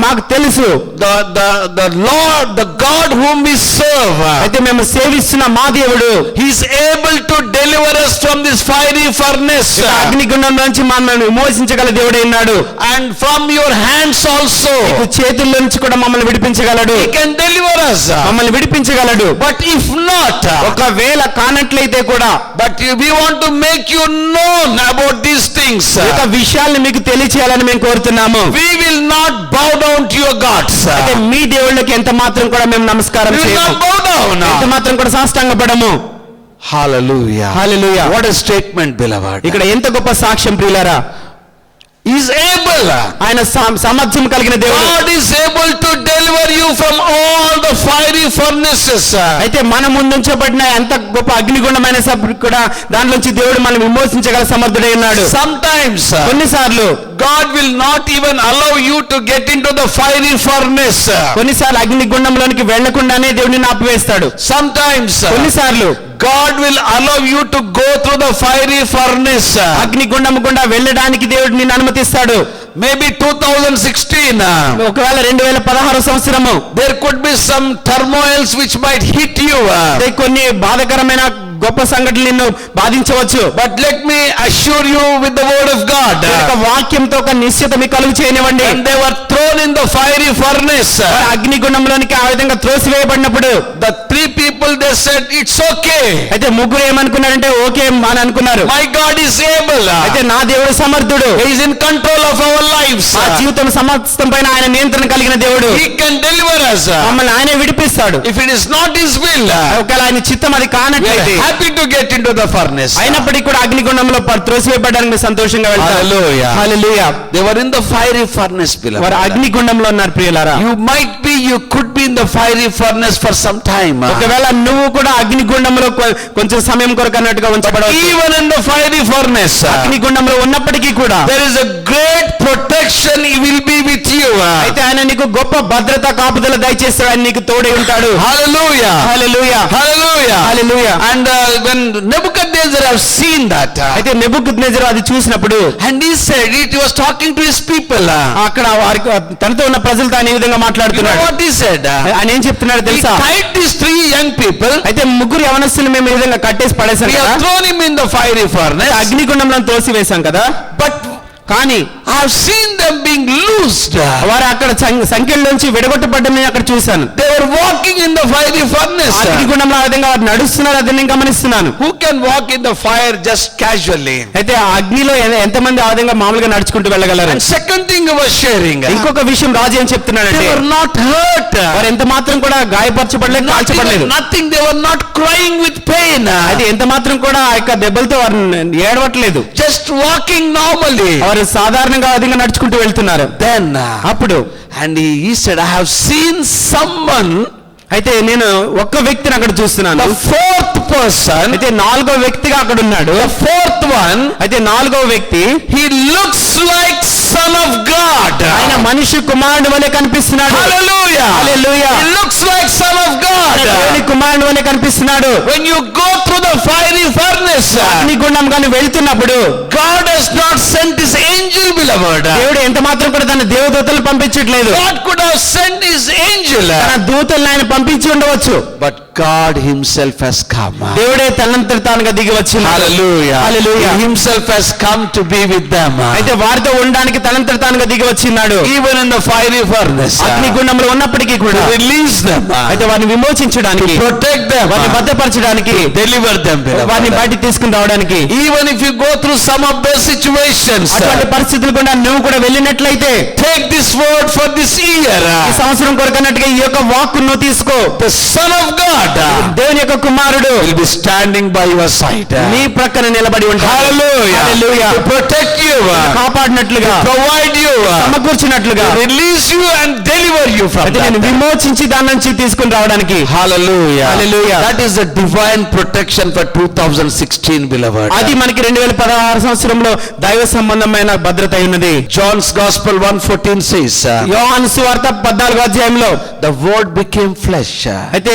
మాకు తెలుసు the Lord, the God whom we serve. అయితే మేము సేవిస్తున్న మా దేవుడు He is able to deliver us from this fiery furnace. అగ్నిగుండం నుంచి మమ్మల్ని విమోచించగల దేవుడే ఉన్నాడు. And from your hands also. నీకు చేతుల్లో నుంచి కూడా మమ్మల్ని విడిపించగలడు. He can deliver us. మమ్మల్ని విడిపించగలడు. But if not, ఒకవేళ కానట్లయితే కూడా, but we want to make you known about these things. ఈ యొక్క విషయాల్ని మీకు తెలియచేయాలని మేము కోరుతున్నాము. We will not bow down to your gods. అయితే మీ దేవుళ్ళకి ఎంత మాత్రం కూడా మేము నమస్కారం We will చేయము. not bow down. ఎంత మాత్రం కూడా సాష్టాంగపడము. Hallelujah. Hallelujah. What a statement, beloved. ఇక్కడ ఎంత గొప్ప సాక్ష్యం ప్రియులారా. He is able. ఆయన సామర్థ్యం కలిగిన దేవుడు. God is able to deliver you from all the fiery furnaces. అయితే మన ముందుంచబడిన ఎంత గొప్ప అగ్నిగుండమైన సభ్యుడు కూడా దానిలోంచి దేవుడు మనం విమోచించగల సమర్థుడై ఉన్నాడు. Sometimes కొన్నిసార్లు God will not even allow you to get into the fiery furnace. కొన్నిసార్లు అగ్నిగుండంలోనికి వెళ్లకుండానే దేవుడిని ఆపివేస్తాడు. Sometimes కొన్నిసార్లు God will allow you to go through the fiery furnace. అగ్నిగుండం గుండా వెళ్ళడానికి దేవుడు నిన్ను అనుమతిస్తాడు. Maybe 2016. ఒకవేళ 2016 సంవత్సరము There could be some turmoils which might hit you. కొన్ని బాధకరమైన గొప్ప సంఘటనలు నిన్ను బాధించవచ్చు. But let me assure you with the word of God. ఒక వాక్యంతో ఒక నిశ్చయత మీకు కలుగు చేయనివ్వండి. When they were thrown in the fiery furnace, అగ్నిగుండంలోనికి ఆ విధంగా త్రోసివేయబడినప్పుడు the 3 people they said it's okay. అయితే ముగ్గురు ఏమనుకున్నారంటే ఓకే అని అనుకున్నారు. My God is able. అయితే నా దేవుడు సమర్థుడు. He is in control of our lives. ఆ జీవితం సమస్తం పైన ఆయన నియంత్రణ కలిగిన దేవుడు. He can deliver us. మమ్మల్ని ఆయనే విడిపిస్తాడు. If it is not His will, ఒకవేళ ఆయన చిత్తం అది we are కానట్లయితే happy to get into the furnace. అయినప్పటికీ కూడా అగ్నిగుండంలో త్రోసివేయబడడానికి మేము సంతోషంగా వెళ్తాం. Hallelujah. Hallelujah. They were in the fiery furnace, beloved. వారు అగ్నిగుండంలో ఉన్నారు ప్రియులారా. You could be in the fiery furnace for some time. ఒకవేళ నువ్వు కూడా అగ్నిగుండంలో కొంచెం సమయం కొరకు అన్నట్టుగా ఉంచబడవచ్చు. Even in the fiery furnace, అగ్నిగుండంలో ఉన్నప్పటికీ కూడా there is a great protection. He will be with you. అయితే ఆయన నీకు గొప్ప భద్రత కాపుదల దయచేస్తాడు. ఆయన నీకు తోడై ఉంటాడు. Hallelujah. Hallelujah. Hallelujah. Hallelujah. And when Nebuchadnezzar have seen that, అయితే నెబుకద్నెజరు అది చూసినప్పుడు, and he said he was talking to his people. అక్కడ వారికి తనతో ఉన్న ప్రజలతో ఆయన ఈ విధంగా You know మాట్లాడుతున్నాడు. what he said? ఆయన ఏం చెప్తున్నాడు He తెలుసా? tied these 3 young people. అయితే ముగ్గురు యవనస్తులు మేము ఈ విధంగా కట్టేసి పడేసాం We కదా, have thrown him in the fiery furnace. అగ్నిగుండంలో తోసివేశాం కదా, But కానీ I have seen them being loosed. వారు అక్కడ సంఖ్యలోంచి విడగొట్టబడ్డం నేను అక్కడ చూశాను. They were walking in the fiery furnace. అగ్నిగుండంలో ఆ విధంగా వారు నడుస్తున్నారు, అది నేను గమనిస్తున్నాను. Who can walk in the fire just casually? అయితే ఆ అగ్నిలో ఎంతమంది ఆ విధంగా మామూలుగా నడుచుకుంటూ వెళ్ళగలరు? And second thing he was sharing, ఇంకొక విషయం రాజు ఏం చెప్తున్నాడంటే, they were not hurt. వారు ఎంత మాత్రం కూడా గాయపరచబడలేదు, కాల్చబడలేదు. Nothing. They were not crying with pain. అది ఎంత మాత్రం కూడా ఆ యొక్క దెబ్బలతో వారు ఏడవట్లేదు. Just walking normally. వారు సాధారణంగా ఆ విధంగా నడుచుకుంటూ వెళ్తున్నారు. Then అప్పుడు and he said, I have seen someone. అయితే నేను ఒక్క వ్యక్తిని అక్కడ చూస్తున్నాను. The fourth person. అయితే 4వ వ్యక్తిగా అక్కడ ఉన్నాడు. The fourth one. అయితే 4వ వ్యక్తి, He looks like Son of God. ఆయన మనిషి కుమారుడు వలె కనిపిస్తున్నాడు. Hallelujah. Hallelujah. He looks like Son of God. దేవుని కుమారుడు వలె కనిపిస్తున్నాడు. When you go through the fiery furnace, అగ్నిగుండం కానీ వెళ్తున్నప్పుడు God has not sent His angel, beloved. దేవుడు ఎంత మాత్రం కూడా తన దేవదూతలు పంపించట్లేదు. God could have sent His angel. తన దూతలను ఆయన పంపించి ఉండవచ్చు. But God Himself has come. దేవుడే తనంతట తానుగా దిగి వచ్చినాడు. Hallelujah. Hallelujah. He Himself has come to be with them. అయితే వారితో ఉండడానికి తనంతట తానుగా దిగి వచ్చినాడు. He even in the fiery furnace, అగ్నిగుండంలో ఉన్నప్పటికీ to కూడా release them, అయితే వారిని విమోచించడానికి, protect them, వారిని భద్రపరచడానికి, deliver them, వారిని beloved. బయటికి తీసుకుని రావడానికి. Even if you go through some of those situations, అటువంటి పరిస్థితులు కూడా నువ్వు కూడా వెళ్ళినట్లయితే take this word for this year. ఈ సంవత్సరం కొరకు అన్నట్టుగా ఈ యొక్క వాక్కు నువ్వు తీసుకో. The Son of God దేవుని యొక్క కుమారుడు will be standing by your side. నీ ప్రక్కన నిలబడి ఉంటాడు. Hallelujah. Hallelujah. To protect you, కాపాడినట్లుగా, provide you, సమకూర్చినట్లుగా, release you and deliver you from అయితే నేను that. విమోచించి దాని నుంచి తీసుకుని రావడానికి. Hallelujah. Hallelujah. That is the divine protection for 2016, beloved. అది మనకి 2016 సంవత్సరంలో దైవ సంబంధమైన భద్రత అయి ఉన్నది. John's Gospel 1:14 says, యోహాను సువార్త 14వ అధ్యాయంలో the word became flesh అయితే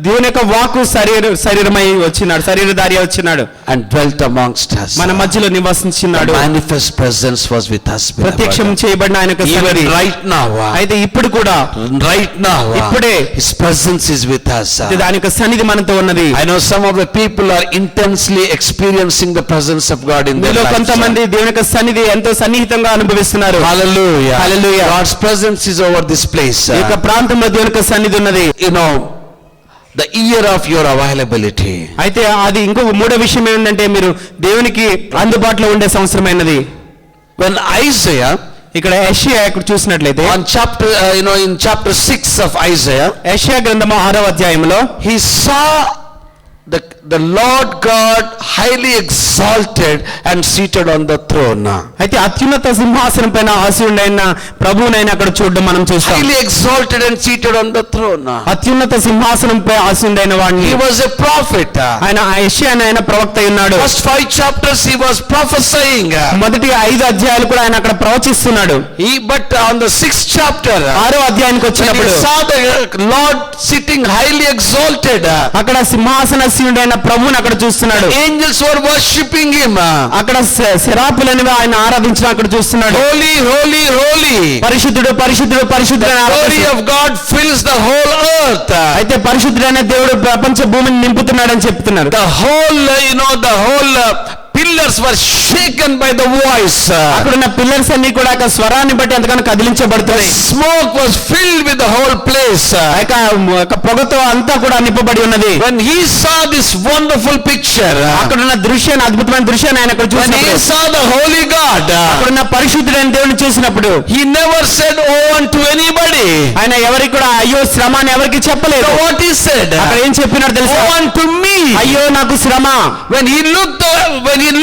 దేవుని యొక్క వాక్కు శరీరమై వచ్చినాడు, శరీరధారి వచ్చినాడు, and dwelt amongst us. మన మధ్యలో The నివసించినాడు. manifest presence was with us, ప్రత్యక్షం beloved. చేయబడిన ఆయన యొక్క Even సన్నిధి right now, అయితే ఇప్పుడు కూడా right now, ఇప్పుడే His presence is with us. అయితే దాని యొక్క సన్నిధి మనతో ఉన్నది. I know some of the people are intensely experiencing the presence of God in their మీలో lives. కొంతమంది దేవుని యొక్క సన్నిధి ఎంతో సన్నిహితంగా అనుభవిస్తున్నారు. Hallelujah. Hallelujah. God's presence is over this place. ఈ యొక్క ప్రాంతంలో దేవుని యొక్క సన్నిధి ఉన్నది. You know, the year of your availability. అయితే అది ఇంకొక మూడో విషయం ఏంటంటే మీరు దేవునికి అందుబాటులో ఉండే సంవత్సరమైనది. When Isaiah, ఇక్కడ యెషయా ఇక్కడ చూసినట్లయితే on chapter, in chapter 6 of Isaiah, యెషయా గ్రంథము 6వ అధ్యాయంలో he saw the Lord God highly exalted and seated on the throne. అయితే అత్యున్నత సింహాసనం పైన ఆసీనుడైన ప్రభువునైనా అక్కడ చూడడం మనం చూస్తాం. Highly exalted and seated on the throne. అత్యున్నత సింహాసనంపై ఆసీనుడైన వాడిని. He was a prophet. ఆయన యెషయా ఆయన ప్రవక్త అయి ఉన్నాడు. First 5 chapters he was prophesying. మొదటి 5 అధ్యాయాలు కూడా ఆయన అక్కడ ప్రవచిస్తున్నాడు. But on the 6th chapter, 6వ అధ్యాయానికి when he వచ్చినప్పుడు saw the Lord sitting highly exalted, అక్కడ సింహాసనసీనుడైన ప్రభువుని అక్కడ చూస్తున్నాడు. angels were worshipping him. అక్కడ శరాపులనివి ఆయన ఆరాధించడం అక్కడ చూస్తున్నాడు. Holy, holy, holy. పరిశుద్ధుడు పరిశుద్ధుడు పరిశుద్ధుడు అని Glory ఆరాధిస్తున్నాడు. of God fills the whole earth. అయితే పరిశుద్ధుడైన దేవుడు ప్రపంచ భూమిని నింపుతున్నాడని చెప్తున్నారు. The whole, the whole pillars were shaken by the voice. అక్కడ ఉన్న పిల్లర్స్ అన్ని కూడా ఆ స్వరాన్ని బట్టి ఎంతగానో The కదిలించబడుతున్నాయి. smoke was filled with the whole place. ఒక పొగతో అంతా కూడా నింపబడి ఉన్నది. When he saw this wonderful picture, అక్కడ ఉన్న దృశ్యాన్ని, అద్భుతమైన దృశ్యాన్ని ఆయన అక్కడ when he చూసినప్పుడు, saw the holy God, అక్కడ ఉన్న పరిశుద్ధుడైన దేవుని చూసినప్పుడు he never said oh unto anybody. ఆయన ఎవరికి కూడా అయ్యో శ్రమ అని ఎవరికి చెప్పలేదు. So what he said? అక్కడ ఏం చెప్పినాడు తెలుసా? Oh unto me. అయ్యో నాకు శ్రమ. When he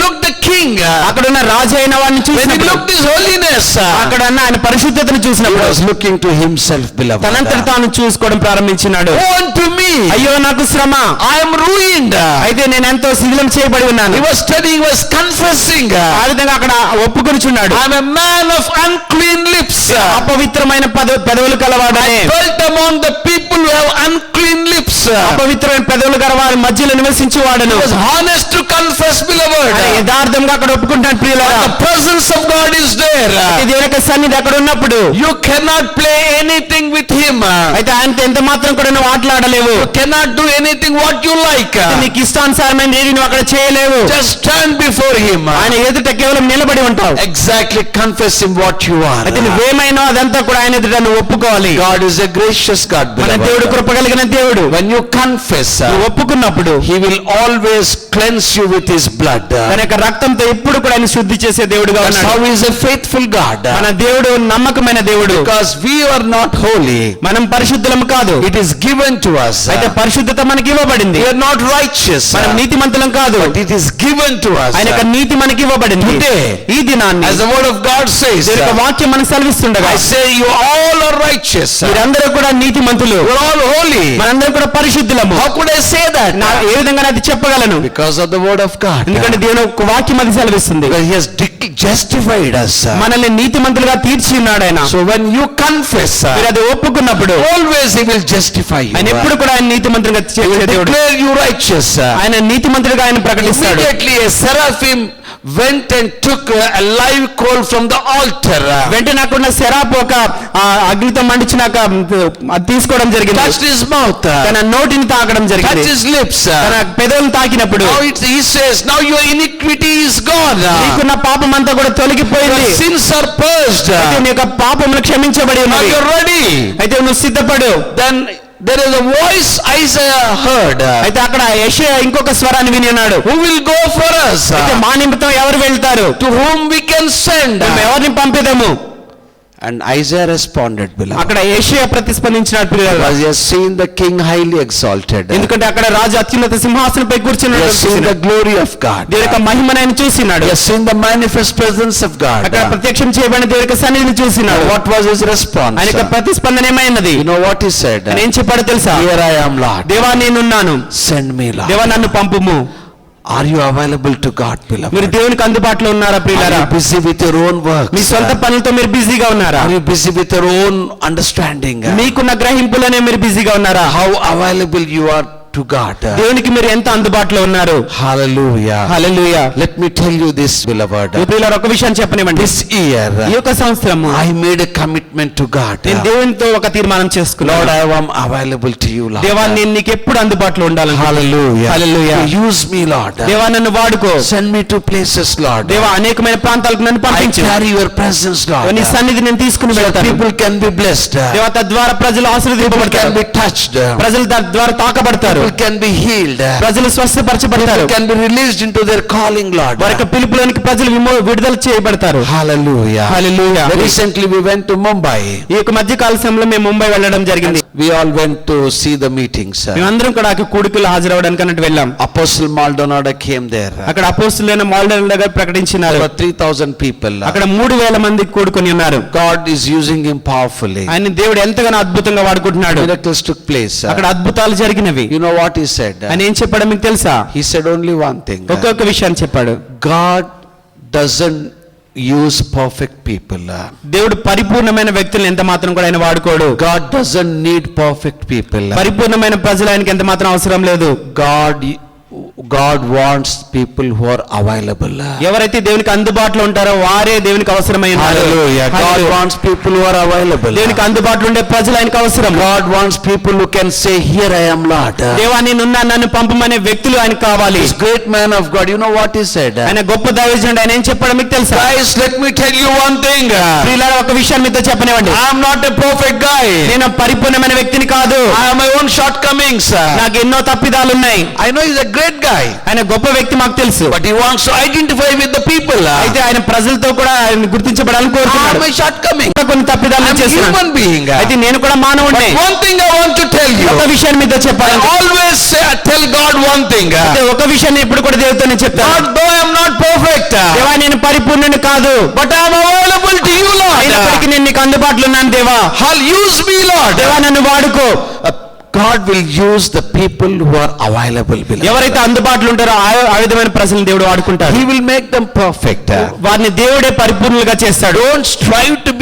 looked the king, అక్కడ ఉన్న రాజు అయిన వాడిని when he చూసినప్పుడు, looked his holiness, అక్కడ ఉన్న ఆయన పరిశుద్ధతను he చూసినప్పుడు was looking to himself, beloved. తనంతట తాను చూసుకోవడం ప్రారంభించినాడు. Oh unto me. అయ్యో నాకు శ్రమ, I am ruined. అయితే నేను ఎంతో శిథిలం చేయబడి ఉన్నాను. He was studying, was confessing. ఆ విధంగా అక్కడ ఒప్పుకొనిచున్నాడు. I am a man of unclean lips. అపవిత్రమైన పెదవులు కలవాడనే. I dwelt among the people who have unclean lips. అపవిత్రమైన పెదవులు గల వారి మధ్యలో నివసించేవాడను. He was honest to confess, beloved. ఆయన యథార్థంగా అక్కడ ఒప్పుకుంటాడు ప్రియులారా. The presence of God is there. దేవుని యొక్క సన్నిధి అక్కడ ఉన్నప్పుడు You cannot play anything with him. అయితే ఆయనతో ఎంత మాత్రం కూడా నువ్వు ఆటలాడలేవు. You cannot do anything what you like. నీకు ఇష్టానుసారమైన ఏది నువ్వు అక్కడ చేయలేవు. Just stand before him. ఆయన ఎదుట కేవలం నిలబడి ఉంటావు. Exactly confess him what you are. అయితే నువ్వేమైనా అదంతా కూడా ఆయన ఎదుట నువ్వు ఒప్పుకోవాలి. God is a gracious God, మన దేవుడు beloved. కృప కలిగిన దేవుడు. When you confess, నువ్వు ఒప్పుకున్నప్పుడు he will always cleanse you with his blood. తన యొక్క రక్తంతో ఎప్పుడు కూడా ఆయన శుద్ధి చేసే దేవుడుగా That's ఉన్నాడు. how he is a faithful God. మన దేవుడు నమ్మకమైన దేవుడు. Because we are not holy. మనం పరిశుద్ధులం కాదు. It is given to us. అయితే పరిశుద్ధత మనకి ఇవ్వబడింది. We are not righteous. మనం నీతిమంతులం కాదు. But it is given to us. ఆయన యొక్క నీతి మనకి ఇవ్వబడింది. Today, ఈ దినాన్ని as the word of God says, దేవుని యొక్క వాక్యం మనకు సెలవిస్తుండగా, I say you all are righteous. మీరందరూ కూడా నీతిమంతులు. You are all holy. మనందరం కూడా పరిశుద్ధులము. How could I say that? ఏ విధంగా అది చెప్పగలను? Because of the word of God. ఎందుకంటే దేవుని యొక్క వాక్యం అది సెలవిస్తుంది. Because he has justified us. మనల్ని నీతిమంతులుగా తీర్చి ఉన్నాడు ఆయన. So when you confess, మీరు అది ఒప్పుకున్నప్పుడు always he will justify you. ఆయన ఎప్పుడు కూడా ఆయన నీతిమంతులుగా చేసే దేవుడు. Declare you righteous. ఆయన నీతిమంతులుగా ఆయన ప్రకటిస్తాడు. Immediately a seraphim went and took a live coal from the altar. వెంటనే అక్కడ శరాపు ఒక అగ్నితో మండించినాక అది తీసుకోవడం జరిగింది. Touched his mouth. తన నోటిని తాకడం జరిగింది. Touched his lips. తన పెదవులను తాకినప్పుడు he says, now your iniquity is gone. నీకున్న పాపం అంతా కూడా తొలగిపోయింది. Your sins are purged. అయితే నీ యొక్క పాపములు క్షమించబడి Now ఉన్నవి. you're ready. అయితే నువ్వు సిద్ధపడు. Then there is a voice Isaiah heard. అయితే అక్కడ యెషయా ఇంకొక స్వరాన్ని విని ఉన్నాడు. Who will go for us? అయితే మా నిమిత్తం ఎవరు వెళ్తారు? To whom we can send? మేము ఎవరిని పంపిదము? And Isaiah responded, beloved. అక్కడ యెషయా ప్రతిస్పందించినాడు ప్రియులారా. Because he has seen the king highly exalted. ఎందుకంటే అక్కడ రాజు అత్యున్నత సింహాసనంపై He కూర్చున్నాడు. has seen the glory of God. దేవుని యొక్క మహిమను ఆయన చూసినాడు. He has seen the manifest presence of God. అక్కడ ప్రత్యక్షం చేయబడిన దేవుని యొక్క సన్నిధిని చూసినాడు. What was his response? ఆయన యొక్క ప్రతిస్పందన ఏమైనది? You know what he said? ఆయన ఏం చెప్పాడో తెలుసా? Here I am, Lord. దేవా నేనున్నాను, Send me, Lord. దేవా నన్ను పంపుము. Are you available to God, beloved? మీరు దేవునికి అందుబాటులో ఉన్నారా Are ప్రియులారా? you busy with your own works? మీ సొంత పనులతో మీరు బిజీగా ఉన్నారా? Are you busy with your own understanding? మీకున్న గ్రహింపులనే మీరు బిజీగా ఉన్నారా? How available you are to God? దేవునికి మీరు ఎంత అందుబాటులో ఉన్నారు? Hallelujah. Hallelujah. Let me tell you this, beloved. ప్రియులారా ఒక విషయాన్ని చెప్పనివ్వండి. This year, ఈ యొక్క సంవత్సరము I made a commitment to God. నేను దేవునితో ఒక తీర్మానం Lord, చేసుకున్నాను. I am available to you, Lord. దేవా నేను నీకు ఎప్పుడు అందుబాటులో ఉండాలని. Hallelujah. Hallelujah. Use me, Lord. దేవా నన్ను వాడుకో. Send me to places, Lord. దేవా అనేకమైన ప్రాంతాలకు నన్ను I పంపించు. carry your presence, Lord. నీ సన్నిధి నేను తీసుకుని So వెళ్తాను. people can be blessed. దేవా తద్వారా ప్రజలు People ఆశీర్వదింపబడతారు. can be touched. ప్రజలు తద్వారా తాకబడతారు. People can be healed. ప్రజలు స్వస్థపరచబడతారు. People can be released into their calling, Lord. వారి యొక్క పిలుపులోనికి ప్రజలు విడుదల చేయబడతారు. Hallelujah. Hallelujah. Recently we went to Mumbai. ఈ యొక్క మధ్య కాల సమయంలో మేము ముంబై వెళ్ళడం జరిగింది. We all went to see the meetings. మేమందరం కూడా ఆ కూడికలు హాజరవడానికి అన్నట్టు వెళ్ళాం. Apostle Maldonado came there. అక్కడ అపోస్తులైన మోల్డన్ దగ్గర ప్రకటించినారు. Over 3,000 people. అక్కడ 3,000 మంది కూడుకొని ఉన్నారు. God is using him powerfully. ఆయన దేవుడు ఎంతగానో అద్భుతంగా వాడుకుంటున్నాడు. Miracles took place. అక్కడ అద్భుతాలు జరిగినవి. You know what he said? ఆయన ఏం చెప్పాడో మీకు తెలుసా? He said only one thing. ఒక్కొక్క విషయాన్ని చెప్పాడు. God doesn't use perfect people. దేవుడు పరిపూర్ణమైన వ్యక్తులను ఎంత మాత్రం కూడా ఆయన వాడుకోడు. God doesn't need perfect people. పరిపూర్ణమైన ప్రజలు ఆయనకి ఎంత మాత్రం అవసరం లేదు. God wants people who are available. ఎవరైతే దేవునికి అందుబాటులో ఉంటారో వారే దేవునికి అవసరమైన వారు. Hallelujah. God wants people who are available. దేవునికి అందుబాటులో ఉండే ప్రజలు ఆయనకు అవసరం. God wants people who can say, here I am, Lord. దేవా నేనున్నాను నన్ను పంపమనే వ్యక్తులు ఆయనకు కావాలి. This great man of God, you know what he said? ఆయన గొప్ప దైవజనుడు. ఆయన ఏం చెప్పాడో మీకు తెలుసా? Guys, let me tell you one thing. ప్రియులారా ఒక విషయాన్ని మీతో చెప్పనివ్వండి. I am not a perfect guy. నేను పరిపూర్ణమైన వ్యక్తిని కాదు. I have my own shortcomings. నాకు ఎన్నో తప్పిదాలు ఉన్నాయి. I know he's a great guy. ఆయన గొప్ప వ్యక్తి మాకు తెలుసు. But he wants to identify with the people. అయితే ఆయన ప్రజలతో కూడా ఆయన గుర్తించబడాలని I కోరుతున్నాడు. have my shortcomings. కొన్ని తప్పిదాలు I'm a చేస్తున్నాను. human being. అయితే నేను కూడా మానవుడినే. But one thing I want to tell you. ఒక విషయాన్ని మీతో I చెప్పాలి. always tell God one thing. అయితే ఒక విషయాన్ని ఎప్పుడు కూడా దేవుడితో నేను చెప్తాను. God, though I am not perfect, దేవా నేను పరిపూర్ణుని కాదు. but I am available to you, Lord. అయినప్పటికీ నేను నీకు అందుబాటులో ఉన్నాను దేవా. Use me, Lord. దేవా నన్ను వాడుకో. God will use the people who are available. ఎవరైతే అందుబాటులో ఉంటారో ఆ విధమైన ప్రజలను దేవుడు వాడుకుంటాడు. He will make them perfect. వారిని దేవుడే పరిపూర్ణులుగా చేస్తాడు. Don't strive to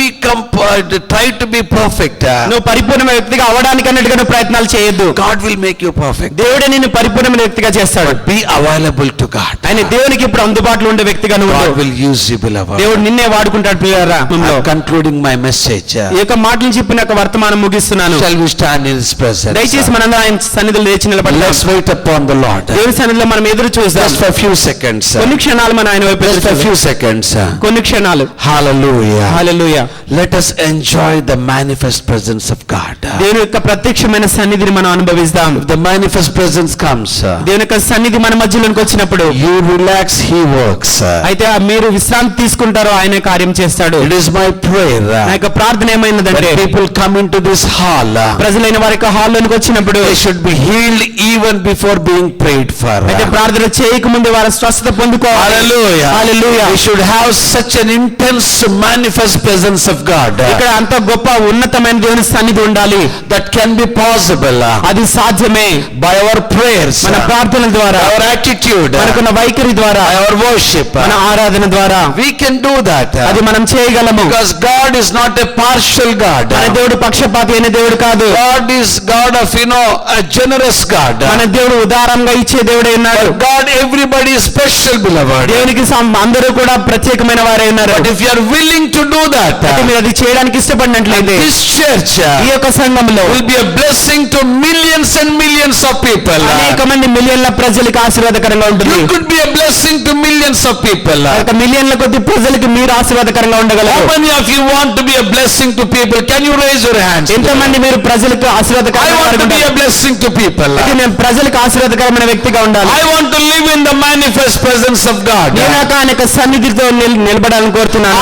be perfect. నువ్వు పరిపూర్ణమైన వ్యక్తిగా అవడానికి అన్నట్టుగా నువ్వు ప్రయత్నాలు చేయొద్దు. God will make you perfect. దేవుడే నిన్ను పరిపూర్ణమైన వ్యక్తిగా చేస్తాడు. Be available to God. ఆయన దేవునికి ఇప్పుడు అందుబాటులో ఉండే వ్యక్తిగా నువ్వు God will use you, beloved. దేవుడు నిన్నే వాడుకుంటాడు ప్రియులారా. I'm concluding my message. ఈ యొక్క మాటలు చెప్పిన యొక్క వర్తమానం ముగిస్తున్నాను. Shall we stand in His presence? దయచేసి మనందరం ఆయన సన్నిధిలో లేచి నిలబడదాం. Let's wait upon the Lord. దేవుని సన్నిధిలో మనం ఎదురు చూద్దాం. Just for a few seconds. కొన్ని క్షణాలు మన ఆయన వైపు Just for a చూద్దాం. few seconds. కొన్ని క్షణాలు. Hallelujah. Hallelujah. Let us enjoy the manifest presence of God. దేవుని యొక్క ప్రత్యక్షమైన సన్నిధిని మనం అనుభవిస్తాం. If the manifest presence comes, దేవుని యొక్క సన్నిధి మన మధ్యలోకి వచ్చినప్పుడు you relax, He works. అయితే మీరు విశ్రాంతి తీసుకుంటారో ఆయన కార్యం చేస్తాడు. It is my prayer. నా యొక్క ప్రార్థన ఏమైనదంటే When people come into this hall, ప్రజలైన వారి యొక్క హాల్లోనికి వచ్చినప్పుడు they should be healed even before being prayed for. అయితే ప్రార్థన చేయక ముందే వారు స్వస్థత పొందుకోవాలి. Hallelujah. Hallelujah. We should have such an intense manifest presence of God. ఇక్కడ అంత గొప్ప ఉన్నతమైన దేవుని సన్నిధి ఉండాలి. That can be possible అది సాధ్యమే by our prayers, మన ప్రార్థనల ద్వారా, our attitude, మనకున్న వైఖరి ద్వారా, by our worship. మన ఆరాధన ద్వారా We can do that అది మనం చేయగలము. because God is not a partial God. మన దేవుడు పక్షపాతి అయిన దేవుడు కాదు. God is God of, a generous God. మన దేవుడు ఉదారంగా ఇచ్చే దేవుడే ఉన్నాడు. God, everybody is special, beloved. దేవునికి అందరూ కూడా ప్రత్యేకమైన వారే ఉన్నారు. But if you are willing to do that, అయితే మీరు అది చేయడానికి ఇష్టపడినట్లయితే this church ఈ యొక్క సంఘంలో will be a blessing to millions and millions of people. అనేక మంది మిలియన్ల ప్రజలకు ఆశీర్వాదకరంగా ఉంటుంది. You could be a blessing to millions of people. ఒక మిలియన్ల కొద్ది ప్రజలకు మీరు ఆశీర్వాదకరంగా How ఉండగలరు. many of you want to be a blessing to people? Can you raise your hands? ఎంతమంది మీరు ప్రజలకు I ఆశీర్వాదకరంగా want to be ఉంటారు? a blessing to people. అయితే నేను ప్రజలకు ఆశీర్వాదకరమైన వ్యక్తిగా ఉండాలి. I want to live in the manifest presence of God. నేను ఆయన యొక్క సన్నిధితో నిలబడాలని కోరుతున్నాను.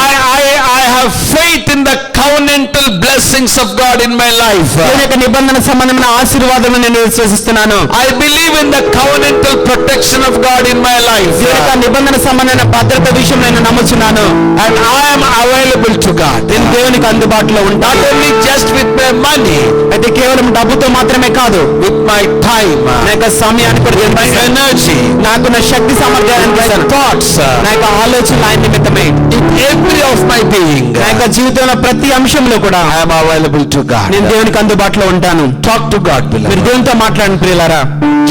I have faith in the covenantal blessings of God in my life. దేవుని యొక్క నిబంధన సంబంధమైన ఆశీర్వాదం నేను విశ్వసిస్తున్నాను. I believe in the covenantal protection of God in my life. దేవుని యొక్క నిబంధన సంబంధమైన భద్రత విషయం నేను నమ్ముచున్నాను. And I am available to God. నేను దేవునికి అందుబాటులో Not ఉంటాను. only just with my money, అయితే కేవలం డబ్బుతో మాత్రమే కాదు, with my time, నా యొక్క సమయాన్ని కూడా with my దేవునికి energy, నాకున్న శక్తి సామర్థ్యాన్ని my ఇస్తాను. thoughts, నా యొక్క ఆలోచనలు ఆయన నిమిత్తమే, in every of my being. నా యొక్క జీవితంలో ప్రతి అంశంలో కూడా I am available to God. నేను దేవునికి అందుబాటులో ఉంటాను. Talk to God, మీరు beloved. దేవునితో మాట్లాడండి ప్రియులారా.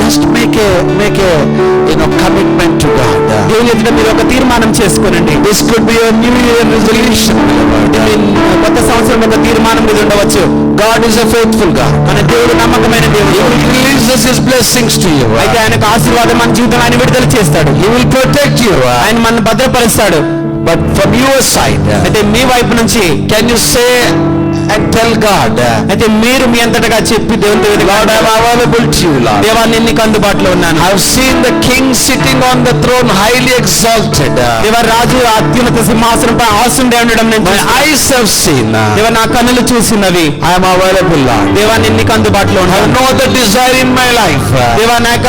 Just make a commitment to God. దేవుని ఎదుట మీరు ఒక తీర్మానం చేసుకోనండి. This could be a New Year resolution, beloved. కొత్త సంవత్సరం యొక్క తీర్మానం మీద ఉండవచ్చు. God is a faithful God. మన దేవుడు నమ్మకమైన దేవుడు. He will release His blessings to you. అయితే ఆయనకు ఆశీర్వాదం మన జీవితంలో ఆయన విడుదల చేస్తాడు. He will protect you. ఆయన మనల్ని భద్రపరుస్తాడు. But from your side, అయితే మీ వైపు నుంచి can you say and tell God, అయితే మీరు మీ అంతటగా చెప్పి దేవునితో Lord, I am available to you, Lord. దేవా నేను నీకు అందుబాటులో ఉన్నాను. I have seen the king sitting on the throne highly exalted. దేవా రాజు అత్యున్నత సింహాసనంపై ఆసీనుడై ఉండడం నేను My చూశాను. eyes have seen. దేవా నా కన్నులు చూసినవి. I am available, Lord. దేవా నేను నీకు అందుబాటులో I have ఉన్నాను. no other desire in my life. దేవా నా యొక్క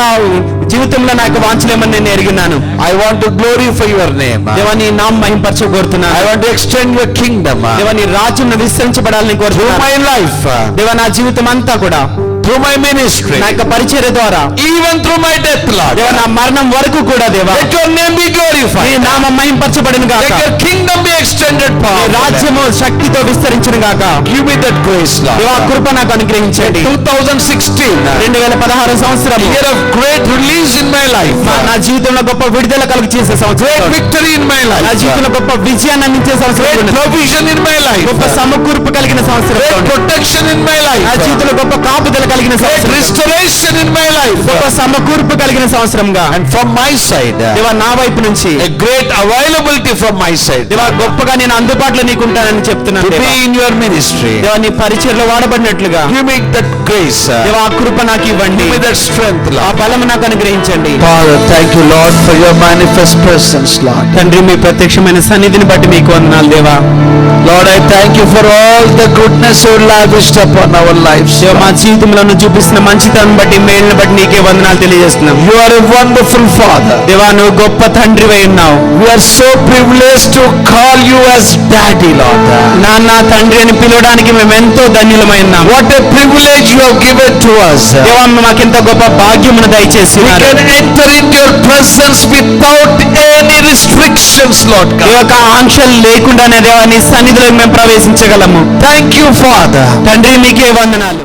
జీవితంలో నా యొక్క వాంఛలేమని నేను ఎరిగినాను. I want to glorify your name. దేవా నీ నామం మహింపరచగోరుతున్నాను. I want to extend your kingdom దేవా నీ రాజ్యం విస్తరించబడాలని through కోరుతున్నాను. my life, దేవా నా జీవితం అంతా కూడా through my ministry, నా యొక్క పరిచర్య ద్వారా, even through my death, Lord. దేవా నా మరణం వరకు కూడా దేవా Let your name be నీ glorified. నామం మహింపరచబడిన గాక. Let your kingdom be extended నీ power. రాజ్యము శక్తితో విస్తరించిన గాక. Give me that grace, దేవా Lord. కృప నాకు అనుగ్రహించండి. 2016, 2016 సంవత్సరం year of great release in my life, నా జీవితంలో గొప్ప విడుదల కలుగు చేసే great సంవత్సరం. victory in my నా life, జీవితంలో గొప్ప విజయాన్ని అందించే great సంవత్సరం. provision in my life, గొప్ప సమకూర్పు కలిగిన సంవత్సరం. great protection in my నా life, జీవితంలో గొప్ప కాపుదల కలిగిన great సంవత్సరం. restoration in my life. గొప్ప సమకూర్పు కలిగిన సంవత్సరంగా. And from my side, దేవా నా వైపు నుంచి a great availability from my side దేవా గొప్పగా నేను అందుబాటులో నీకు ఉంటానని to చెప్తున్నాను. be దేవా. in your ministry. దేవా నీ పరిచర్లో వాడబడినట్లుగా Give me that grace. దేవా ఆ కృప నాకు ఇవ్వండి. Give me that strength, ఆ Lord. బలము నాకు అనుగ్రహించండి. Father, thank you, Lord, for your manifest presence, Lord. తండ్రి మీ ప్రత్యక్షమైన సన్నిధిని బట్టి మీకు వందనాలు దేవా. Lord, I thank you for all the goodness you lavished upon our lives. దేవా మా జీవితంలో నువ్వు చూపిస్తున్న మంచితనం బట్టి మేలుని బట్టి నీకే వందనాలు తెలియజేస్తున్నాం. You are a wonderful Father. దేవా నువ్వు గొప్ప తండ్రివై ఉన్నావు. We are so privileged to call you as Daddy, Lord. నాన్న తండ్రి అని పిలవడానికి మేము ఎంతో ధన్యులమై ఉన్నాం. What a privilege you have given to us. దేవా మాకెంత గొప్ప భాగ్యమును దయచేసి We ఉన్నారు. can enter into your presence without any restrictions, Lord ఈ God. యొక్క ఆంక్షలు లేకుండానే దేవా నీ సన్నిధిలో మేము ప్రవేశించగలము. Thank you, Father. తండ్రి నీకే వందనాలు.